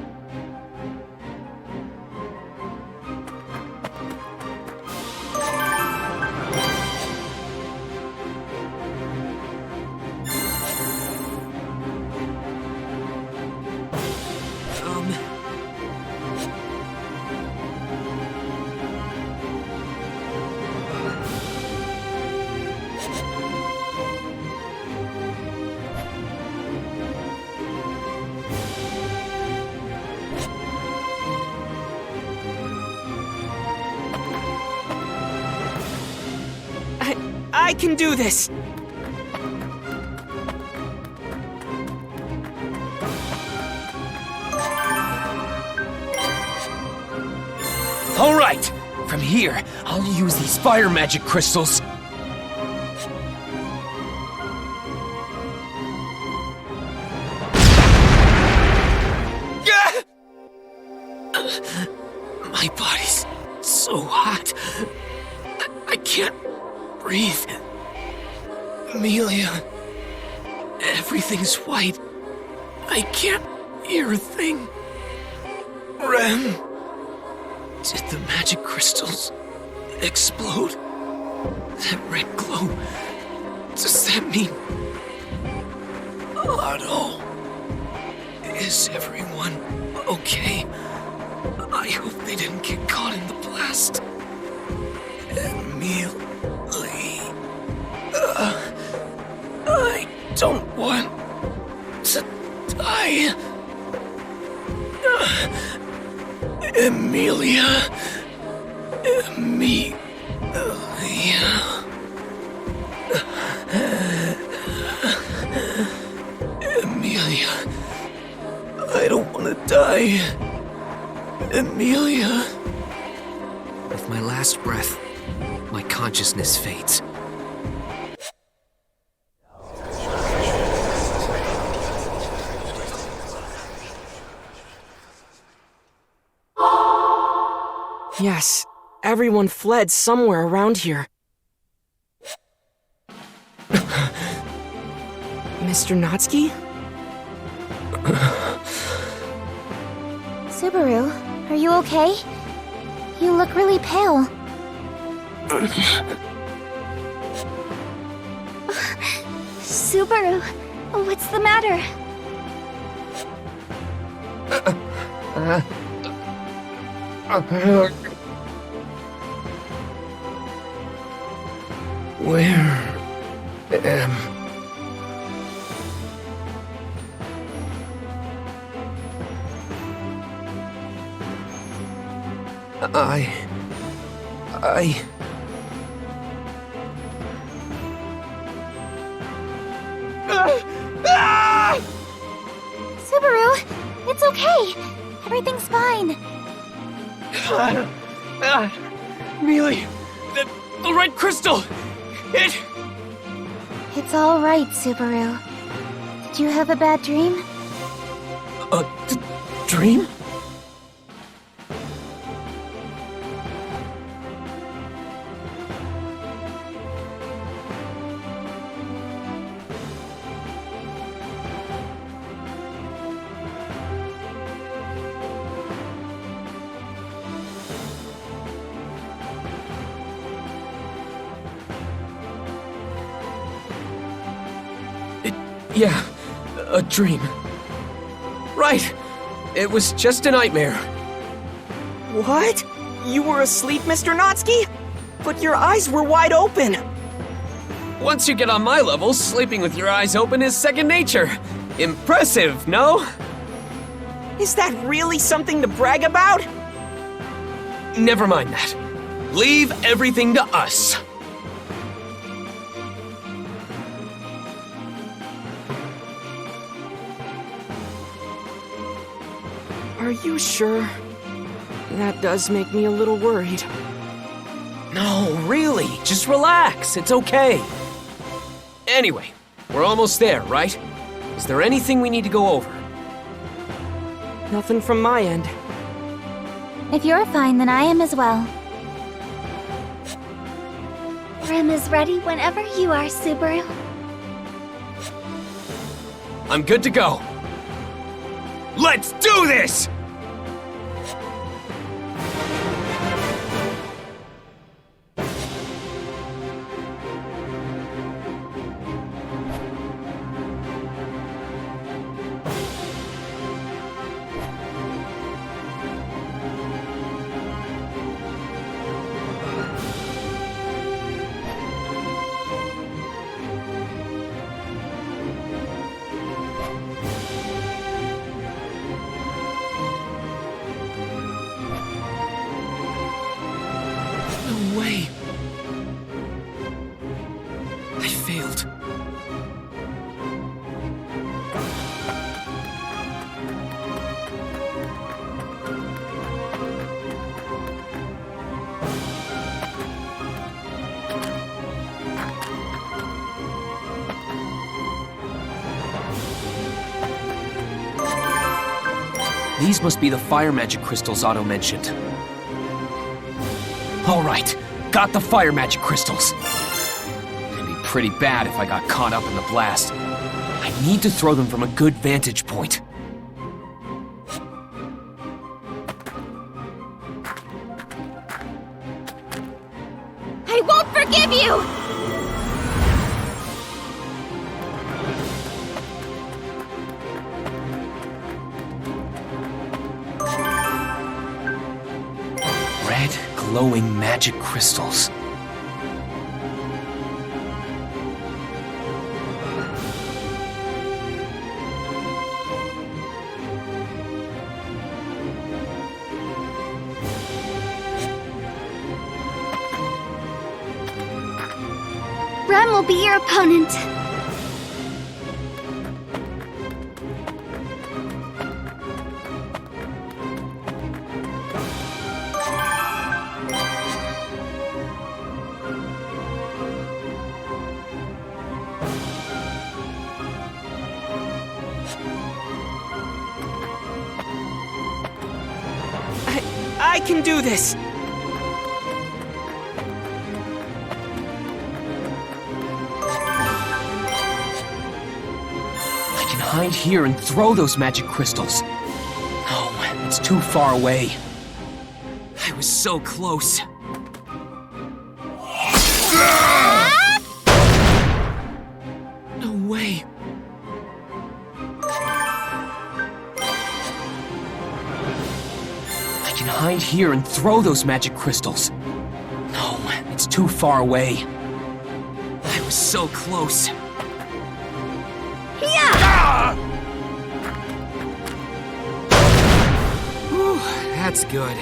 I can do this! All right! From here, I'll use these fire magic crystals. My body's so hot. I can't breathe. Amelia. Everything's white. I can't hear a thing. Rem. Did the magic crystals explode? That red glow. Does that mean... Otto? Is everyone okay? I hope they didn't get caught in the blast. Emily. die. Emilia. Emilia. I don't want to die. Emilia. With my last breath, my consciousness fades. Yes, everyone fled somewhere around here. Mr. Natsuki? Subaru, are you okay? You look really pale. Subaru, what's the matter? Where am I... Subaru, it's okay. Everything's fine. Mealy, the red crystal! It's all right, Subaru. Did you have a bad dream? A dream? Yeah, a dream. Right! It was just a nightmare. What? You were asleep, Mr. Natsuki? But your eyes were wide open. Once you get on my level, sleeping with your eyes open is second nature. Impressive, no? Is that really something to brag about? Never mind that. Leave everything to us. Are you sure? That does make me a little worried. No, really, just relax, it's okay. Anyway, we're almost there, right? Is there anything we need to go over? Nothing from my end. If you're fine, then I am as well. Rem is ready whenever you are, Subaru. I'm good to go. Let's do this! No way. I failed. These must be the fire magic crystals Otto mentioned. All right, got the fire magic crystals. It'd be pretty bad if I got caught up in the blast. I need to throw them from a good vantage point. I won't forgive you! Red, glowing magic crystals. Rem will be your opponent. I can do this! I can hide here and throw those magic crystals. Oh, it's too far away. I was so close. No way. I can hide here and throw those magic crystals. No, it's too far away. I was so close. Whew, that's good.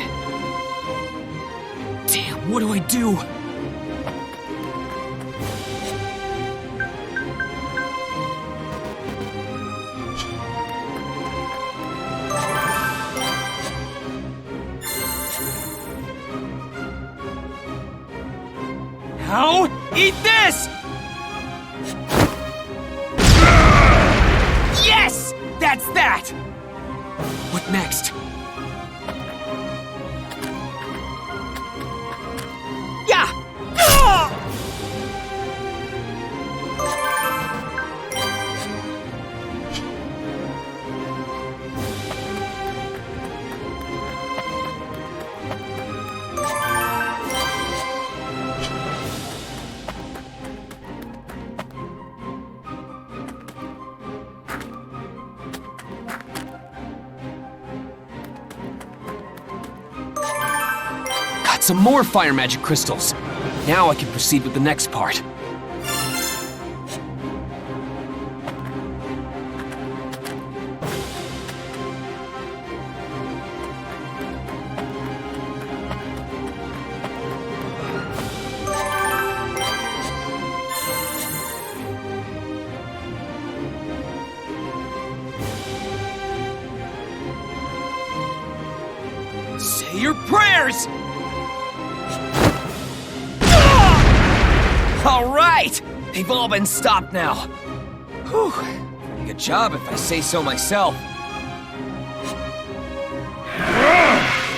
Damn, what do I do? Now, eat this! Yes! That's that! What next? Yeah! Got some more fire magic crystals. Now I can proceed with the next part. Say your prayers! All right! They've all been stopped now. Whew. Pretty good job if I say so myself.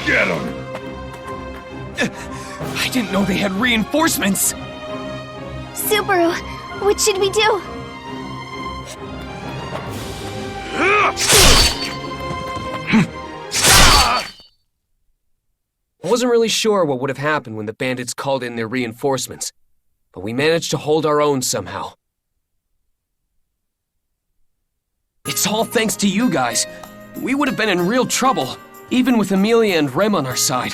Get him! I didn't know they had reinforcements! Subaru, what should we do? I wasn't really sure what would have happened when the bandits called in their reinforcements, but we managed to hold our own somehow. It's all thanks to you guys. We would have been in real trouble, even with Amelia and Rem on our side.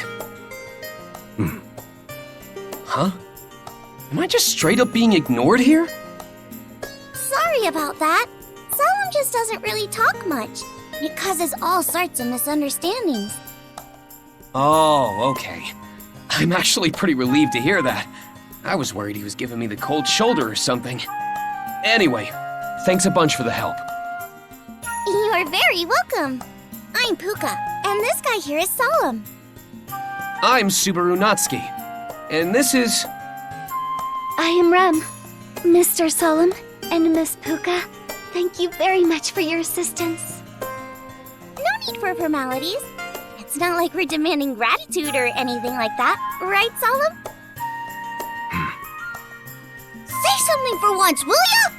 Huh? Am I just straight up being ignored here? Sorry about that. Solemn just doesn't really talk much. It causes all sorts of misunderstandings. Oh, okay. I'm actually pretty relieved to hear that. I was worried he was giving me the cold shoulder or something. Anyway, thanks a bunch for the help. You are very welcome. I'm Puka, and this guy here is Solemn. I'm Subaru Natsuki, and this is... I am Rem. Mr. Solemn and Miss Puka, thank you very much for your assistance. No need for formalities. It's not like we're demanding gratitude or anything like that, right, Solemn? Say something for once, will ya?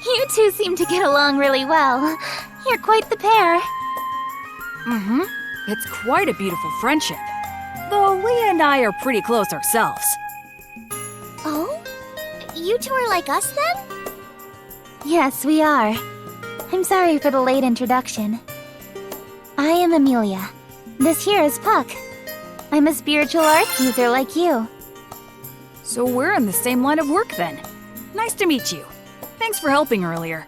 You two seem to get along really well. You're quite the pair. Mm-hmm. It's quite a beautiful friendship. Though Leah and I are pretty close ourselves. Oh? You two are like us, then? Yes, we are. I'm sorry for the late introduction. I am Amelia. This here is Puck. I'm a spiritual arts user like you. So we're in the same line of work then. Nice to meet you. Thanks for helping earlier.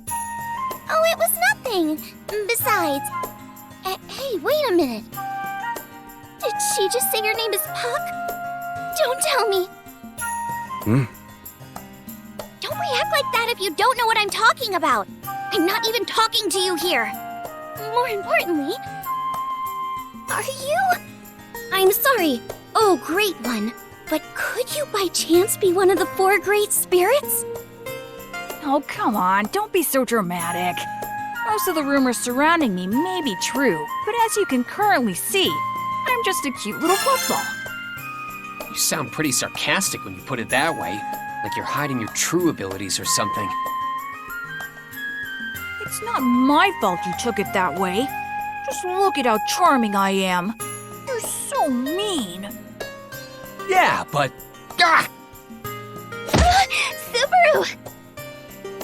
Oh, it was nothing. Besides... hey, wait a minute. Did she just say your name is Puck? Don't tell me. Hmm? Don't react like that if you don't know what I'm talking about. I'm not even talking to you here. More importantly, are you? I'm sorry, oh great one, but could you by chance be one of the 4 great spirits? Oh, come on, don't be so dramatic. Most of the rumors surrounding me may be true, but as you can currently see, I'm just a cute little puffball. You sound pretty sarcastic when you put it that way, like you're hiding your true abilities or something. It's not my fault you took it that way. Just look at how charming I am. You're so mean. Yeah, but... Ah! Subaru!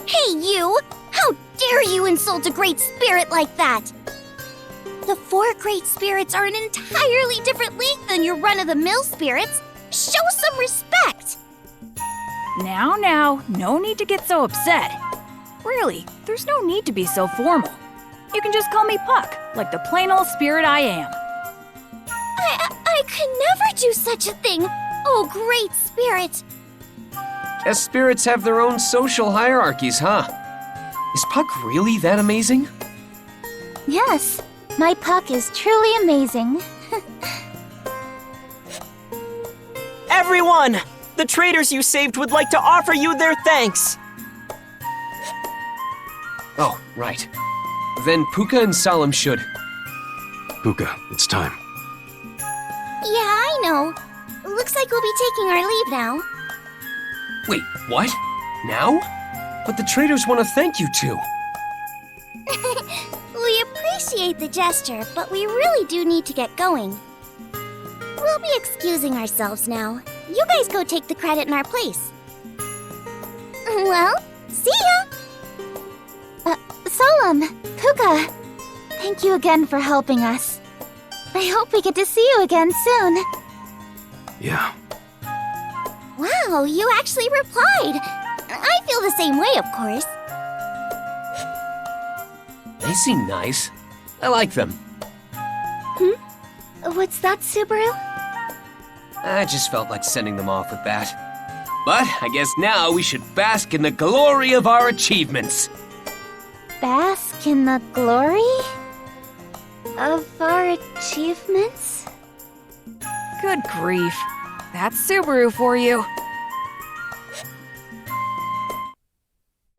Hey, you! How dare you insult a great spirit like that? The 4 great spirits are an entirely different league than your run-of-the-mill spirits. Show some respect! Now, no need to get so upset. Really, there's no need to be so formal. You can just call me Puck, like the plain old spirit I am. I could never do such a thing! Oh, great spirit! Guess spirits have their own social hierarchies, huh? Is Puck really that amazing? Yes, my Puck is truly amazing. Everyone! The traders you saved would like to offer you their thanks! Oh, right. Then Puka and Solemn should... Puka, it's time. Yeah, I know. Looks like we'll be taking our leave now. Wait, what? Now? But the traders want to thank you too. We appreciate the gesture, but we really do need to get going. We'll be excusing ourselves now. You guys go take the credit in our place. Well, see ya! Solemn, Puka, thank you again for helping us. I hope we get to see you again soon. Yeah. Wow, you actually replied. I feel the same way, of course. They seem nice. I like them. What's that, Subaru? I just felt like sending them off with that. But I guess now we should bask in the glory of our achievements. Bask in the glory of our achievements? Good grief. That's Subaru for you.